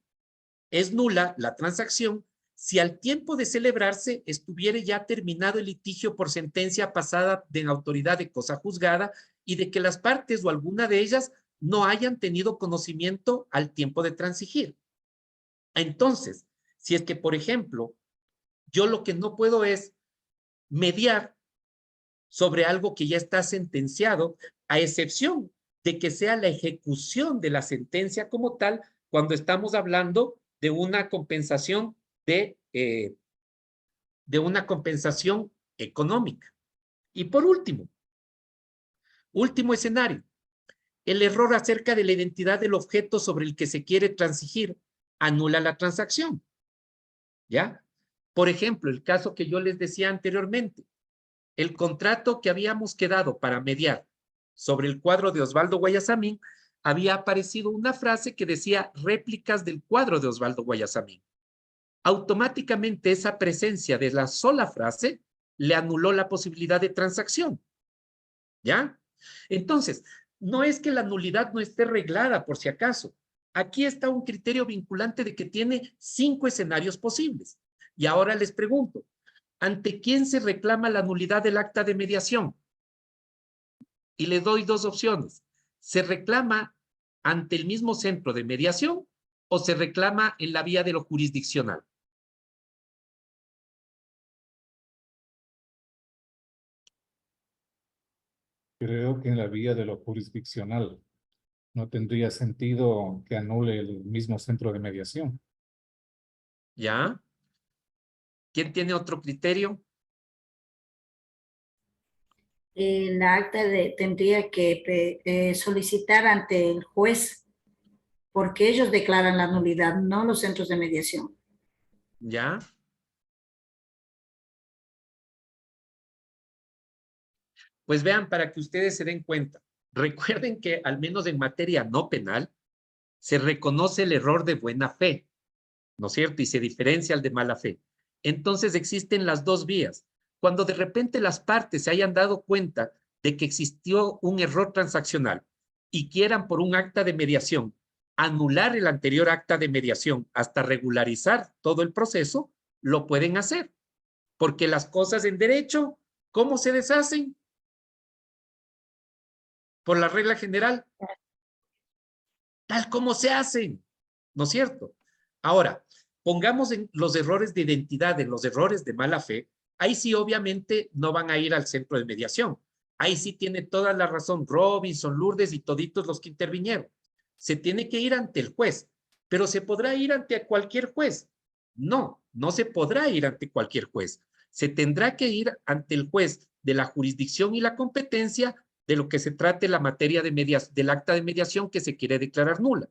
es nula la transacción si al tiempo de celebrarse estuviera ya terminado el litigio por sentencia pasada de autoridad de cosa juzgada y de que las partes o alguna de ellas no hayan tenido conocimiento al tiempo de transigir. Entonces, si es que, por ejemplo, yo lo que no puedo es mediar sobre algo que ya está sentenciado, a excepción de que sea la ejecución de la sentencia como tal, cuando estamos hablando de una compensación de una compensación económica. Y por último escenario, el error acerca de la identidad del objeto sobre el que se quiere transigir anula la transacción. ¿Ya? Por ejemplo, el caso que yo les decía anteriormente, el contrato que habíamos quedado para mediar sobre el cuadro de Osvaldo Guayasamín, había aparecido una frase que decía réplicas del cuadro de Osvaldo Guayasamín. Automáticamente esa presencia de la sola frase le anuló la posibilidad de transacción. ¿Ya? Entonces, no es que la nulidad no esté reglada por si acaso. Aquí está un criterio vinculante de que tiene 5 escenarios posibles. Y ahora les pregunto, ¿ante quién se reclama la nulidad del acta de mediación? Y le doy 2 opciones. ¿Se reclama ante el mismo centro de mediación o se reclama en la vía de lo jurisdiccional? Creo que en la vía de lo jurisdiccional no tendría sentido que anule el mismo centro de mediación. ¿Ya? ¿Quién tiene otro criterio? La acta tendría que solicitar ante el juez, porque ellos declaran la nulidad, no los centros de mediación. ¿Ya? Pues vean, para que ustedes se den cuenta, recuerden que al menos en materia no penal, se reconoce el error de buena fe, ¿no es cierto? Y se diferencia al de mala fe. Entonces existen las dos vías. Cuando de repente las partes se hayan dado cuenta de que existió un error transaccional y quieran por un acta de mediación anular el anterior acta de mediación hasta regularizar todo el proceso, lo pueden hacer. Porque las cosas en derecho, ¿cómo se deshacen? Por la regla general, tal como se hacen, ¿no es cierto? Ahora, pongamos en los errores de identidad, en los errores de mala fe, ahí sí obviamente no van a ir al centro de mediación. Ahí sí tiene toda la razón Robinson, Lourdes y toditos los que intervinieron. Se tiene que ir ante el juez, pero ¿se podrá ir ante cualquier juez? No, no se podrá ir ante cualquier juez. Se tendrá que ir ante el juez de la jurisdicción y la competencia de lo que se trate la materia de del acta de mediación que se quiere declarar nula.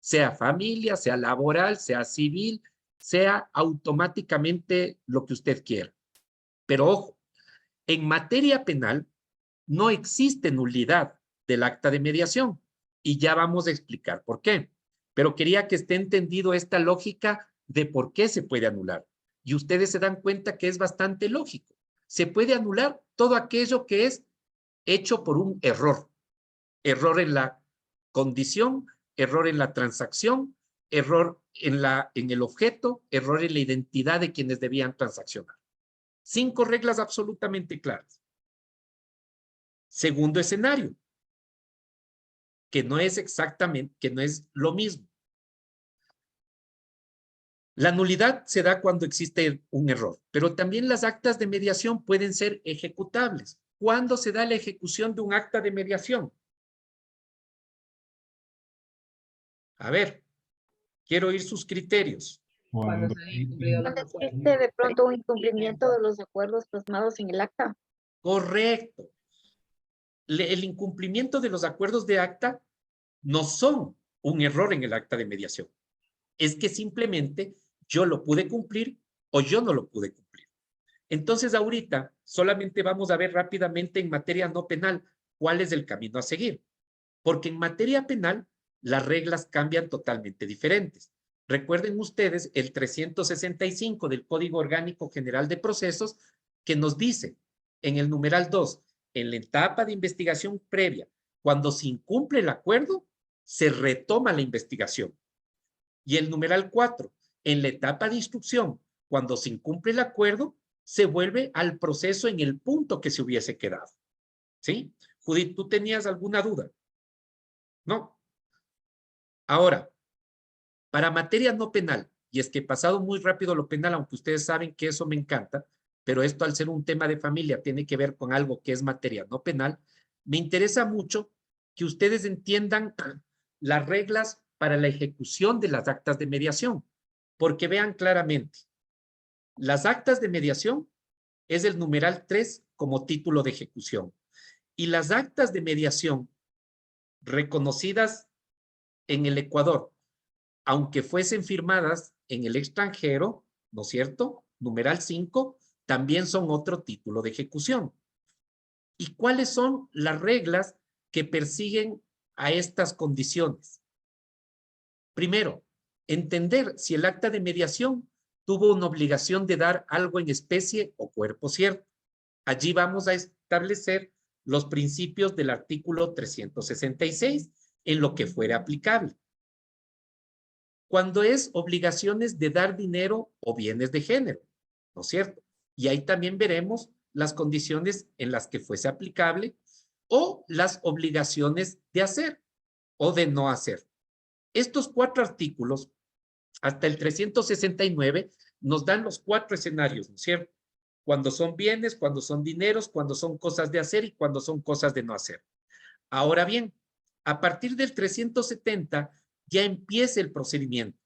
Sea familia, sea laboral, sea civil, sea automáticamente lo que usted quiera. Pero ojo, en materia penal no existe nulidad del acta de mediación y ya vamos a explicar por qué. Pero quería que esté entendido esta lógica de por qué se puede anular. Y ustedes se dan cuenta que es bastante lógico. Se puede anular todo aquello que es hecho por un error. Error en la condición, error en la transacción, error en el objeto, error en la identidad de quienes debían transaccionar. 5 reglas absolutamente claras. Segundo escenario, que no es exactamente, que no es lo mismo. La nulidad se da cuando existe un error, pero también las actas de mediación pueden ser ejecutables. ¿Cuándo se da la ejecución de un acta de mediación? A ver, quiero oír sus criterios. Cuando ¿Existe de pronto un incumplimiento de los acuerdos plasmados en el acta? Correcto. El incumplimiento de los acuerdos de acta no son un error en el acta de mediación. Es que simplemente yo lo pude cumplir o yo no lo pude cumplir. Entonces ahorita solamente vamos a ver rápidamente en materia no penal cuál es el camino a seguir. Porque en materia penal las reglas cambian totalmente diferentes. Recuerden ustedes el 365 del Código Orgánico General de Procesos que nos dice en el numeral 2, en la etapa de investigación previa, cuando se incumple el acuerdo, se retoma la investigación. Y el numeral 4, en la etapa de instrucción, cuando se incumple el acuerdo, se vuelve al proceso en el punto que se hubiese quedado. ¿Sí? Judith, ¿tú tenías alguna duda? No. Ahora, para materia no penal, y es que he pasado muy rápido lo penal, aunque ustedes saben que eso me encanta, pero esto al ser un tema de familia tiene que ver con algo que es materia no penal, me interesa mucho que ustedes entiendan las reglas para la ejecución de las actas de mediación, porque vean claramente, las actas de mediación es el numeral 3 como título de ejecución, y las actas de mediación reconocidas en el Ecuador, aunque fuesen firmadas en el extranjero, ¿no es cierto? Numeral 5, también son otro título de ejecución. ¿Y cuáles son las reglas que persiguen a estas condiciones? Primero, entender si el acta de mediación tuvo una obligación de dar algo en especie o cuerpo cierto. Allí vamos a establecer los principios del artículo 366 en lo que fuera aplicable. Cuando es obligaciones de dar dinero o bienes de género, ¿no es cierto? Y ahí también veremos las condiciones en las que fuese aplicable o las obligaciones de hacer o de no hacer. Estos 4 artículos, hasta el 369, nos dan los 4 escenarios, ¿no es cierto? Cuando son bienes, cuando son dineros, cuando son cosas de hacer y cuando son cosas de no hacer. Ahora bien, a partir del 370 ya empieza el procedimiento,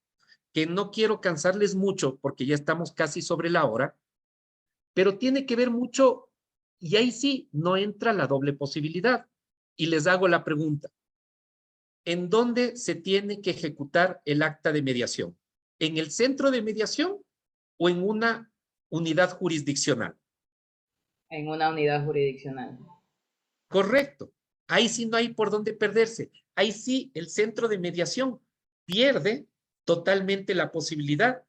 que no quiero cansarles mucho porque ya estamos casi sobre la hora, pero tiene que ver mucho, y ahí sí no entra la doble posibilidad. Y les hago la pregunta, ¿en dónde se tiene que ejecutar el acta de mediación? ¿En el centro de mediación o en una unidad jurisdiccional? En una unidad jurisdiccional. Correcto. Ahí sí no hay por dónde perderse. Ahí sí el centro de mediación pierde totalmente la posibilidad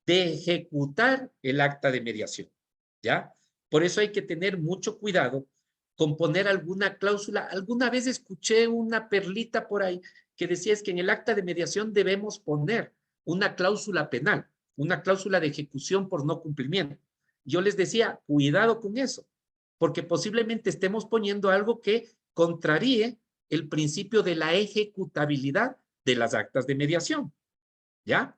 de ejecutar el acta de mediación, ¿ya? Por eso hay que tener mucho cuidado con poner alguna cláusula. Alguna vez escuché una perlita por ahí que decía es que en el acta de mediación debemos poner una cláusula penal, una cláusula de ejecución por no cumplimiento. Yo les decía, cuidado con eso, porque posiblemente estemos poniendo algo que contraríe el principio de la ejecutabilidad de las actas de mediación, ¿ya?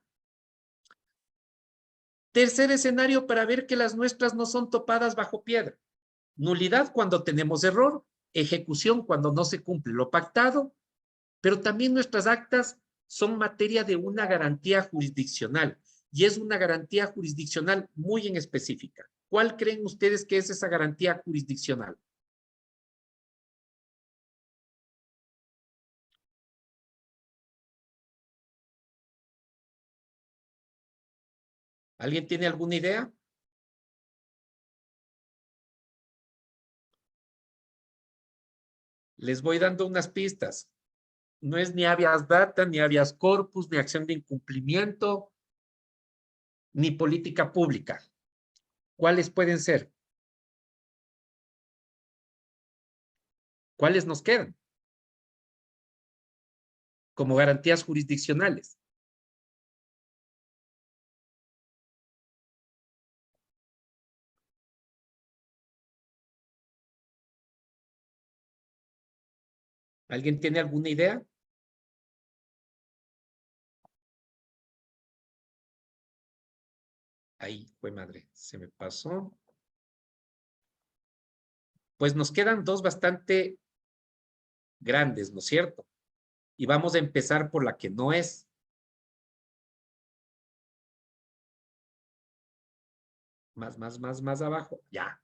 Tercer escenario para ver que las nuestras no son topadas bajo piedra. Nulidad cuando tenemos error, ejecución cuando no se cumple lo pactado, pero también nuestras actas son materia de una garantía jurisdiccional y es una garantía jurisdiccional muy en específica. ¿Cuál creen ustedes que es esa garantía jurisdiccional? ¿Alguien tiene alguna idea? Les voy dando unas pistas. No es ni habeas data, ni habeas corpus, ni acción de incumplimiento, ni política pública. ¿Cuáles pueden ser? ¿Cuáles nos quedan como garantías jurisdiccionales? ¿Alguien tiene alguna idea? Ahí, fue madre, se me pasó. Pues nos quedan dos bastante grandes, ¿no es cierto? Y vamos a empezar por la que no es. Más abajo, ya.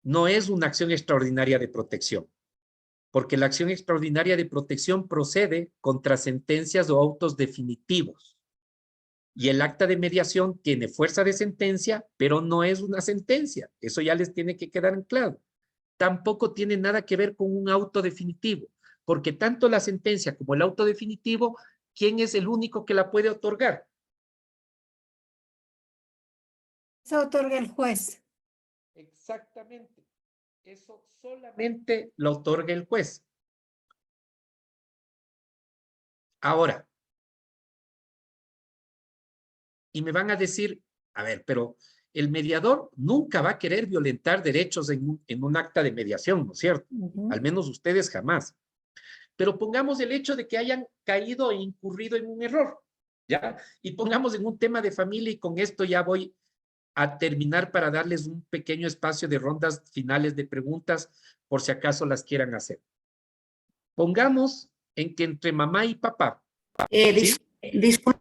No es una acción extraordinaria de protección, porque la acción extraordinaria de protección procede contra sentencias o autos definitivos. Y el acta de mediación tiene fuerza de sentencia, pero no es una sentencia. Eso ya les tiene que quedar en claro. Tampoco tiene nada que ver con un auto definitivo, porque tanto la sentencia como el auto definitivo, ¿quién es el único que la puede otorgar? Se otorga el juez. Exactamente. Eso solamente lo otorga el juez. Ahora, y me van a decir, a ver, pero el mediador nunca va a querer violentar derechos en un acta de mediación, ¿no es cierto? Al menos ustedes jamás. Pero pongamos el hecho de que hayan caído e incurrido en un error, ¿ya? Y pongamos en un tema de familia y con esto ya voy a terminar para darles un pequeño espacio de rondas finales de preguntas por si acaso las quieran hacer. Pongamos en que entre mamá y papá. ¿Sí? Disculpe,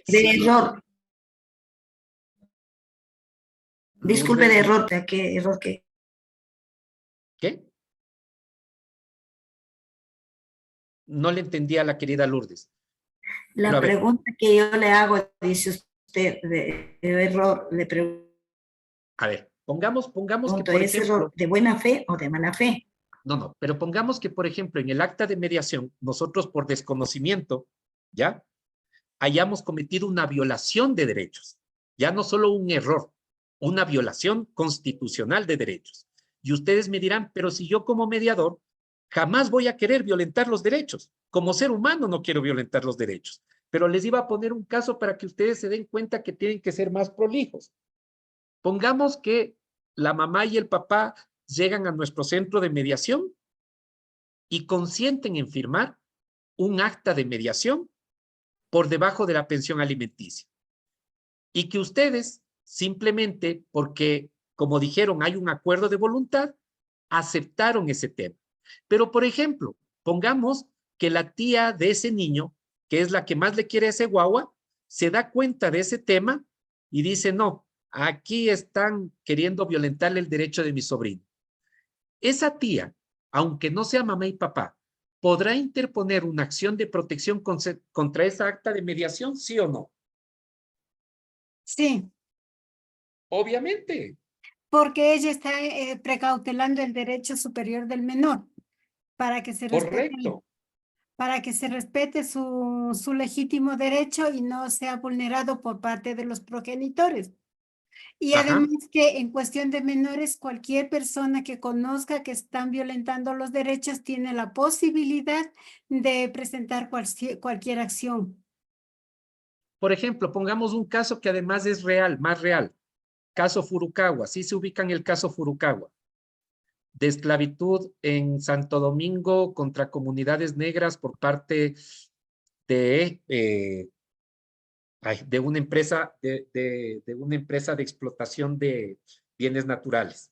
de error. Disculpe de error, ¿qué error qué? ¿Qué? No le entendí a la querida Lourdes. La pregunta que yo le hago, dice usted, de error, le pregunto. A ver, pongamos que, por ¿Es ejemplo, error de buena fe o de mala fe? No, pero pongamos que, por ejemplo, en el acta de mediación, nosotros por desconocimiento, ¿ya? Hayamos cometido una violación de derechos. Ya no solo un error, una violación constitucional de derechos. Y ustedes me dirán, pero si yo como mediador jamás voy a querer violentar los derechos. Como ser humano no quiero violentar los derechos. Pero les iba a poner un caso para que ustedes se den cuenta que tienen que ser más prolijos. Pongamos que la mamá y el papá llegan a nuestro centro de mediación y consienten en firmar un acta de mediación por debajo de la pensión alimenticia. Y que ustedes simplemente, porque como dijeron hay un acuerdo de voluntad, aceptaron ese tema. Pero por ejemplo, pongamos que la tía de ese niño, que es la que más le quiere a ese guagua, se da cuenta de ese tema y dice, no, aquí están queriendo violentarle el derecho de mi sobrino. Esa tía, aunque no sea mamá y papá, ¿podrá interponer una acción de protección contra esa acta de mediación, sí o no? Sí, Obviamente. porque ella está precautelando el derecho superior del menor para que se respete, Correcto. para que se respete su legítimo derecho y no sea vulnerado por parte de los progenitores. Y Ajá. además que en cuestión de menores, cualquier persona que conozca que están violentando los derechos tiene la posibilidad de presentar cualquier acción. Por ejemplo, pongamos un caso que además es real, más real. Caso Furukawa, sí se ubica en el caso Furukawa, de esclavitud en Santo Domingo contra comunidades negras por parte de, de una empresa de una empresa de explotación de bienes naturales.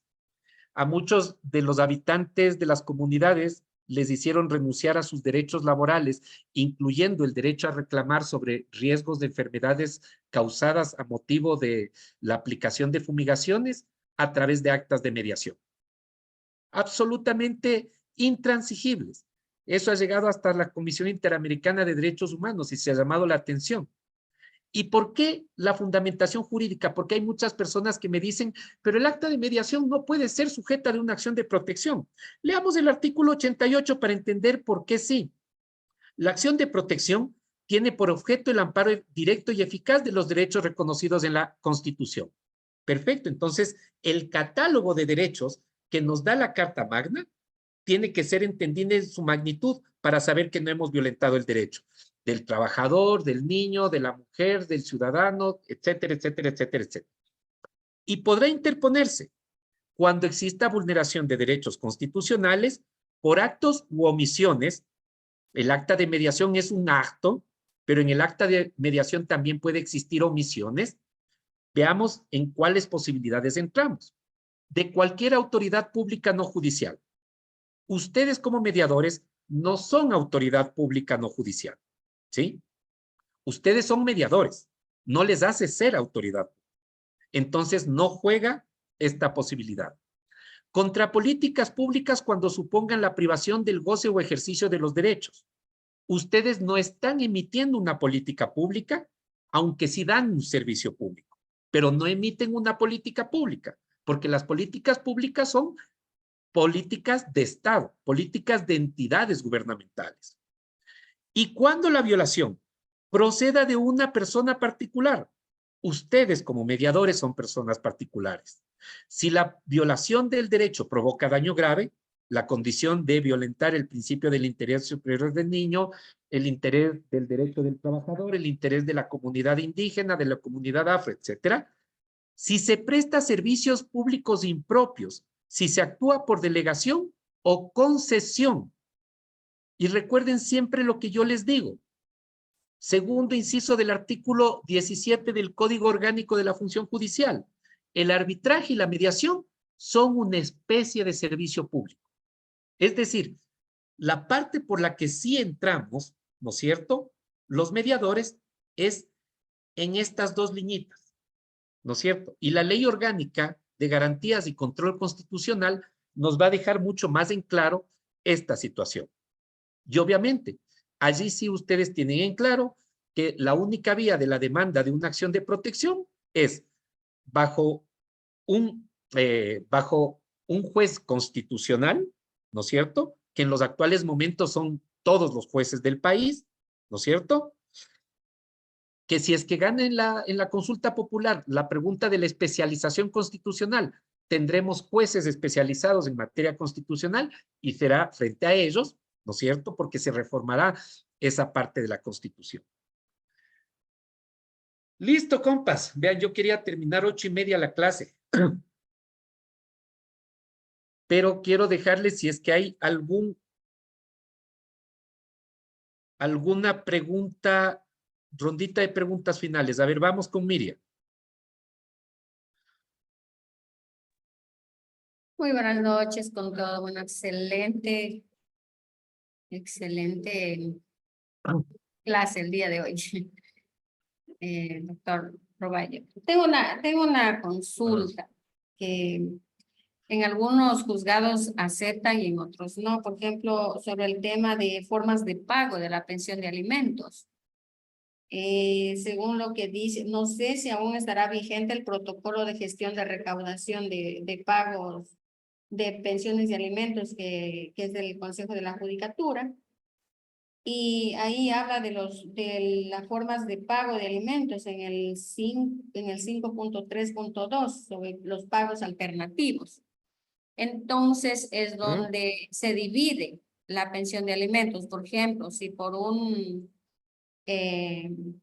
A muchos de los habitantes de las comunidades les hicieron renunciar a sus derechos laborales, incluyendo el derecho a reclamar sobre riesgos de enfermedades causadas a motivo de la aplicación de fumigaciones a través de actas de mediación. Absolutamente intransigibles. Eso ha llegado hasta la Comisión Interamericana de Derechos Humanos y se ha llamado la atención. ¿Y por qué la fundamentación jurídica? Porque hay muchas personas que me dicen, pero el acta de mediación no puede ser sujeta de una acción de protección. Leamos el artículo 88 para entender por qué sí. La acción de protección tiene por objeto el amparo directo y eficaz de los derechos reconocidos en la Constitución. Perfecto, entonces el catálogo de derechos que nos da la Carta Magna tiene que ser entendida en su magnitud para saber que no hemos violentado el derecho del trabajador, del niño, de la mujer, del ciudadano, etcétera, etcétera, etcétera, etcétera. Y podrá interponerse cuando exista vulneración de derechos constitucionales por actos u omisiones. El acta de mediación es un acto, pero en el acta de mediación también puede existir omisiones. Veamos en cuáles posibilidades entramos. De cualquier autoridad pública no judicial. Ustedes como mediadores no son autoridad pública no judicial, ¿sí? Ustedes son mediadores, no les hace ser autoridad. Entonces no juega esta posibilidad. Contra políticas públicas cuando supongan la privación del goce o ejercicio de los derechos. Ustedes no están emitiendo una política pública, aunque sí dan un servicio público, pero no emiten una política pública, porque las políticas públicas son políticas de Estado, políticas de entidades gubernamentales. Y cuando la violación proceda de una persona particular, ustedes como mediadores son personas particulares. Si la violación del derecho provoca daño grave, la condición de violentar el principio del interés superior del niño, el interés del derecho del trabajador, el interés de la comunidad indígena, de la comunidad afro, etcétera. Si se presta servicios públicos impropios, si se actúa por delegación o concesión. Y recuerden siempre lo que yo les digo. Segundo inciso del artículo 17 del Código Orgánico de la Función Judicial. El arbitraje y la mediación son una especie de servicio público. Es decir, la parte por la que sí entramos, ¿no es cierto?, los mediadores es en estas dos liñitas, ¿no es cierto? Y la Ley Orgánica de Garantías y Control Constitucional nos va a dejar mucho más en claro esta situación. Y obviamente, allí sí ustedes tienen en claro que la única vía de la demanda de una acción de protección es bajo un juez constitucional, ¿no es cierto?, que en los actuales momentos son todos los jueces del país, ¿no es cierto?, que si es que gana en la consulta popular la pregunta de la especialización constitucional, tendremos jueces especializados en materia constitucional y será frente a ellos, ¿no es cierto?, porque se reformará esa parte de la Constitución. Listo, compas. Vean, yo quería terminar 8:30 la clase. Pero quiero dejarles si es que hay alguna pregunta, rondita de preguntas finales. A ver, vamos con Miriam. Muy buenas noches con todo. Bueno, excelente clase el día de hoy, doctor Roballo. Tengo una consulta que En algunos juzgados aceptan y en otros no. Por ejemplo, sobre el tema de formas de pago de la pensión de alimentos. Según lo que dice, no sé si aún estará vigente el protocolo de gestión de recaudación de pagos de pensiones de alimentos que es del Consejo de la Judicatura. Y ahí habla de las formas de pago de alimentos en el 5.3.2 sobre los pagos alternativos. Entonces es donde se divide la pensión de alimentos. Por ejemplo, si por en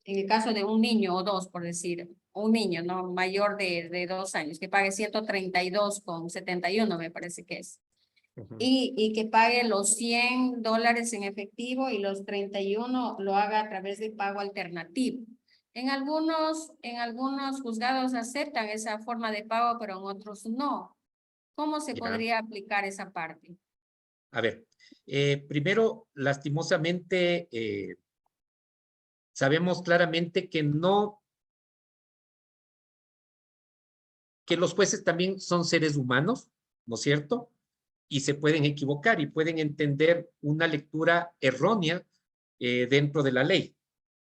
el caso de un niño o dos, por decir, un niño no mayor de 2 años, que pague 132,71, me parece que es. Y que pague los $100 en efectivo y los 31 lo haga a través de pago alternativo. En algunos juzgados aceptan esa forma de pago, pero en otros no. ¿Cómo se podría aplicar esa parte? A ver, primero, lastimosamente, sabemos claramente que que los jueces también son seres humanos, ¿no es cierto? Y se pueden equivocar y pueden entender una lectura errónea dentro de la ley.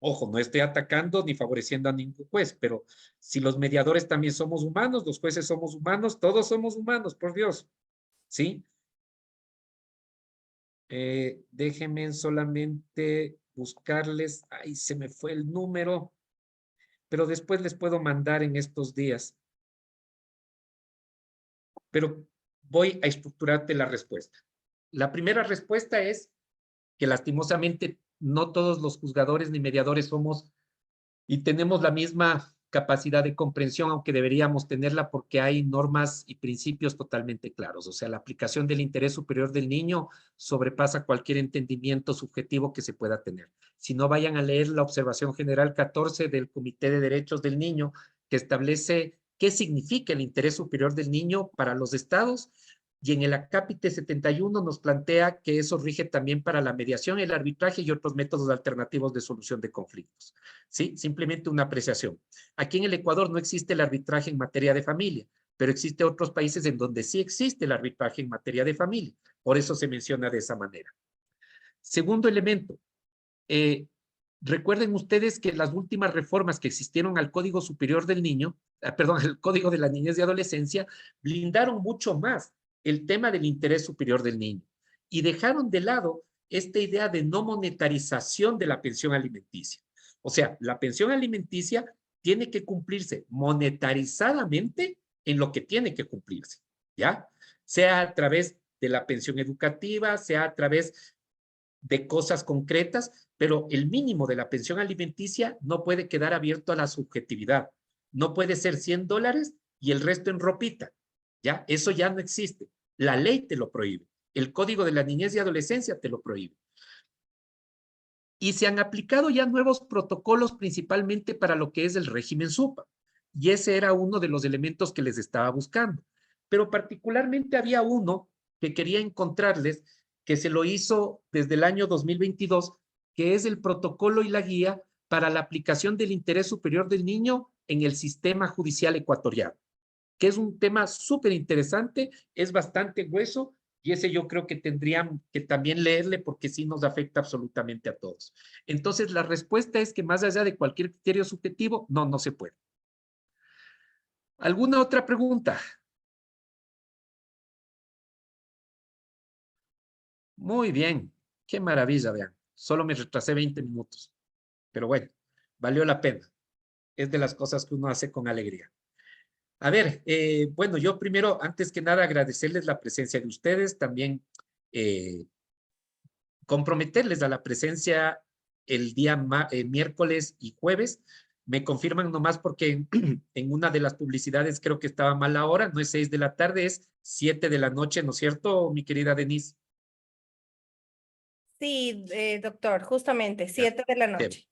Ojo, no estoy atacando ni favoreciendo a ningún juez, pero si los mediadores también somos humanos, los jueces somos humanos, todos somos humanos, por Dios, ¿sí? Déjenme solamente buscarles, ahí se me fue el número, pero después les puedo mandar en estos días. Pero voy a estructurarte la respuesta. La primera respuesta es que lastimosamente no todos los juzgadores ni mediadores somos y tenemos la misma capacidad de comprensión, aunque deberíamos tenerla porque hay normas y principios totalmente claros. O sea, la aplicación del interés superior del niño sobrepasa cualquier entendimiento subjetivo que se pueda tener. Si no, vayan a leer la observación general 14 del Comité de Derechos del Niño, que establece qué significa el interés superior del niño para los estados, y en el acápite 71 nos plantea que eso rige también para la mediación, el arbitraje y otros métodos alternativos de solución de conflictos. ¿Sí? Simplemente una apreciación. Aquí en el Ecuador no existe el arbitraje en materia de familia, pero existe otros países en donde sí existe el arbitraje en materia de familia. Por eso se menciona de esa manera. Segundo elemento. Recuerden ustedes que las últimas reformas que existieron al Código Superior del Niño, perdón, el Código de la Niñez y Adolescencia, blindaron mucho más el tema del interés superior del niño y dejaron de lado esta idea de no monetarización de la pensión alimenticia. O sea, la pensión alimenticia tiene que cumplirse monetarizadamente en lo que tiene que cumplirse, ¿ya? Sea a través de la pensión educativa, sea a través de cosas concretas, pero el mínimo de la pensión alimenticia no puede quedar abierto a la subjetividad. No puede ser $100 y el resto en ropita, ¿ya? Eso ya no existe. La ley te lo prohíbe. El Código de la Niñez y Adolescencia te lo prohíbe. Y se han aplicado ya nuevos protocolos principalmente para lo que es el régimen SUPA. Y ese era uno de los elementos que les estaba buscando. Pero particularmente había uno que quería encontrarles, que se lo hizo desde el año 2022, que es el protocolo y la guía para la aplicación del interés superior del niño en el sistema judicial ecuatoriano, que es un tema súper interesante, es bastante grueso, y ese yo creo que tendrían que también leerle porque sí nos afecta absolutamente a todos. Entonces, la respuesta es que más allá de cualquier criterio subjetivo, no se puede. ¿Alguna otra pregunta? Muy bien, qué maravilla, vean. Solo me retrasé 20 minutos, pero bueno, valió la pena. Es de las cosas que uno hace con alegría. A ver, bueno, yo primero, antes que nada, agradecerles la presencia de ustedes, también comprometerles a la presencia el día miércoles y jueves. Me confirman nomás porque en una de las publicidades creo que estaba mal la hora, no es 6 de la tarde, es 7 de la noche, ¿no es cierto, mi querida Denise? Sí, doctor, justamente, 7 de la noche.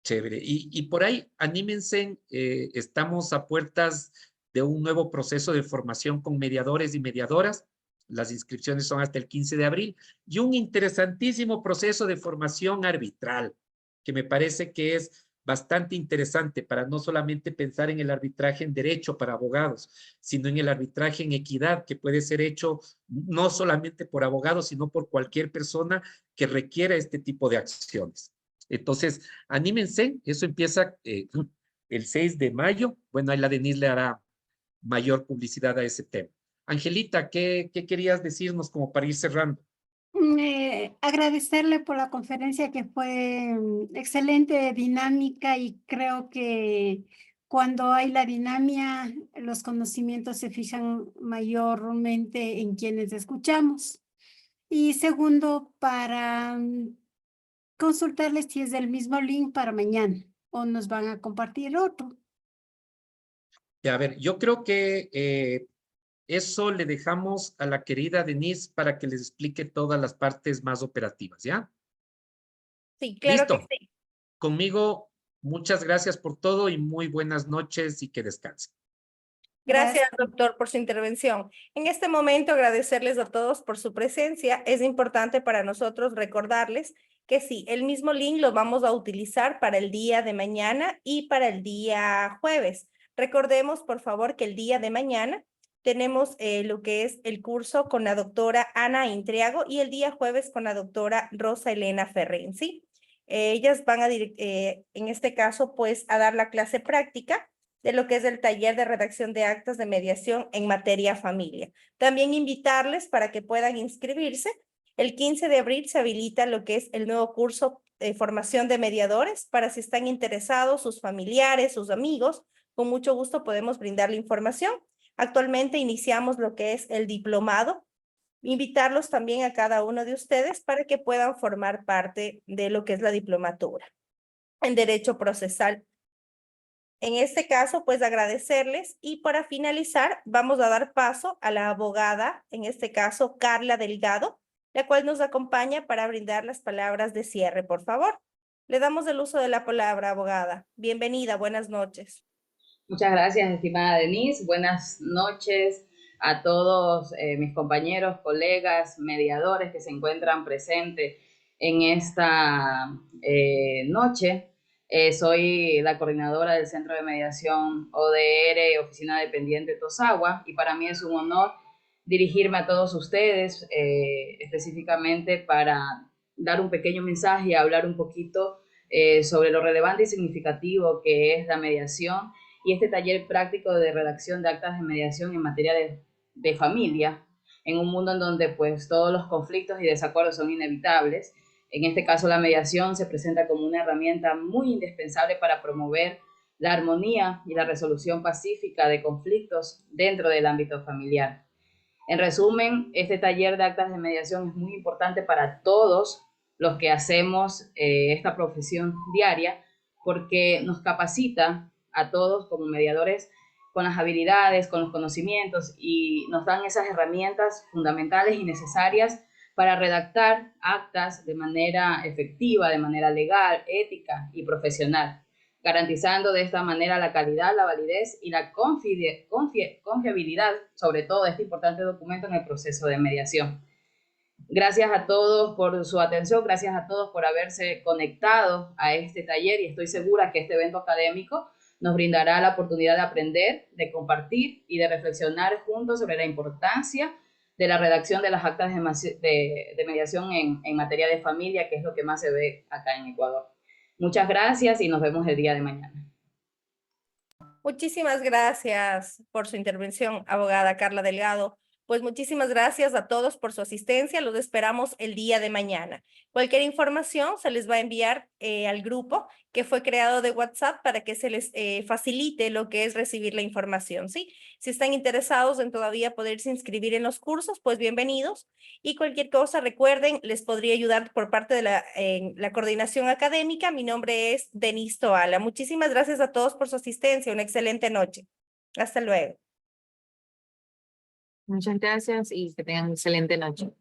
Chévere. Y por ahí, anímense, estamos a puertas de un nuevo proceso de formación con mediadores y mediadoras. Las inscripciones son hasta el 15 de abril. Y un interesantísimo proceso de formación arbitral, que me parece que es bastante interesante para no solamente pensar en el arbitraje en derecho para abogados, sino en el arbitraje en equidad, que puede ser hecho no solamente por abogados, sino por cualquier persona que requiera este tipo de acciones. Entonces, anímense, eso empieza el 6 de mayo. Bueno, ahí la Denise le hará mayor publicidad a ese tema. Angelita, ¿qué querías decirnos como para ir cerrando? Agradecerle por la conferencia que fue excelente, dinámica, y creo que cuando hay la dinámica, los conocimientos se fijan mayormente en quienes escuchamos. Y segundo, para consultarles si es del mismo link para mañana o nos van a compartir otro. A ver, yo creo que eso le dejamos a la querida Denise para que les explique todas las partes más operativas, ¿ya? Sí, claro ¿Listo? que sí. Conmigo, muchas gracias por todo y muy buenas noches y que descansen. Gracias, doctor, por su intervención. En este momento, agradecerles a todos por su presencia. Es importante para nosotros recordarles que sí, el mismo link lo vamos a utilizar para el día de mañana y para el día jueves. Recordemos, por favor, que el día de mañana tenemos lo que es el curso con la doctora Ana Intriago y el día jueves con la doctora Rosa Elena Ferrenzi. Ellas van a, en este caso, pues, a dar la clase práctica de lo que es el taller de redacción de actas de mediación en materia familia. También invitarles para que puedan inscribirse. El 15 de abril se habilita lo que es el nuevo curso de formación de mediadores para si están interesados, sus familiares, sus amigos, con mucho gusto podemos brindar la información. Actualmente iniciamos lo que es el diplomado. Invitarlos también a cada uno de ustedes para que puedan formar parte de lo que es la diplomatura en Derecho Procesal. En este caso, pues agradecerles y para finalizar vamos a dar paso a la abogada, en este caso Carla Delgado, la cual nos acompaña para brindar las palabras de cierre, por favor. Le damos el uso de la palabra, abogada. Bienvenida, buenas noches. Muchas gracias, estimada Denise. Buenas noches a todos mis compañeros, colegas, mediadores que se encuentran presentes en esta noche. Soy la coordinadora del Centro de Mediación ODR, Oficina Dependiente Tosagua, y para mí es un honor dirigirme a todos ustedes, específicamente para dar un pequeño mensaje y hablar un poquito sobre lo relevante y significativo que es la mediación y este taller práctico de redacción de actas de mediación en materia de familia, en un mundo en donde pues todos los conflictos y desacuerdos son inevitables. En este caso, la mediación se presenta como una herramienta muy indispensable para promover la armonía y la resolución pacífica de conflictos dentro del ámbito familiar. En resumen, este taller de actas de mediación es muy importante para todos los que hacemos esta profesión diaria, porque nos capacita a todos como mediadores con las habilidades, con los conocimientos, y nos dan esas herramientas fundamentales y necesarias para redactar actas de manera efectiva, de manera legal, ética y profesional, garantizando de esta manera la calidad, la validez y la confiabilidad, sobre todo, de este importante documento en el proceso de mediación. Gracias a todos por su atención, gracias a todos por haberse conectado a este taller, y estoy segura que este evento académico nos brindará la oportunidad de aprender, de compartir y de reflexionar juntos sobre la importancia de la redacción de las actas de mediación en materia de familia, que es lo que más se ve acá en Ecuador. Muchas gracias y nos vemos el día de mañana. Muchísimas gracias por su intervención, abogada Carla Delgado. Pues muchísimas gracias a todos por su asistencia. Los esperamos el día de mañana. Cualquier información se les va a enviar al grupo que fue creado de WhatsApp para que se les facilite lo que es recibir la información, ¿sí? Si están interesados en todavía poderse inscribir en los cursos, pues bienvenidos. Y cualquier cosa, recuerden, les podría ayudar por parte de la coordinación académica. Mi nombre es Denise Toala. Muchísimas gracias a todos por su asistencia. Una excelente noche. Hasta luego. Muchas gracias y que tengan excelente noche.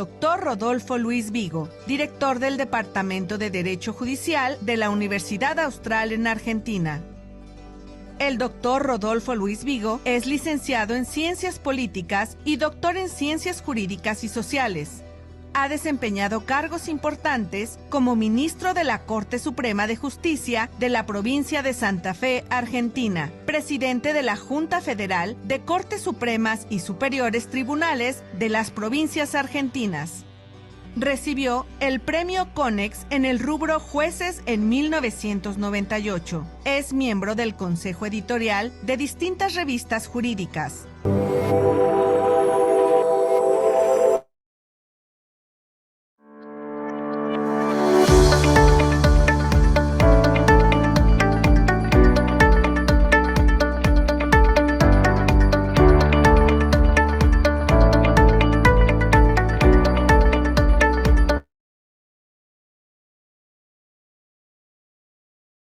doctor Rodolfo Luis Vigo, director del Departamento de Derecho Judicial de la Universidad Austral en Argentina. El doctor Rodolfo Luis Vigo es licenciado en Ciencias Políticas y doctor en Ciencias Jurídicas y Sociales. Ha desempeñado cargos importantes como ministro de la Corte Suprema de Justicia de la provincia de Santa Fe, Argentina, presidente de la Junta Federal de Cortes Supremas y Superiores Tribunales de las provincias argentinas. Recibió el premio CONEX en el rubro Jueces en 1998. Es miembro del Consejo Editorial de distintas revistas jurídicas.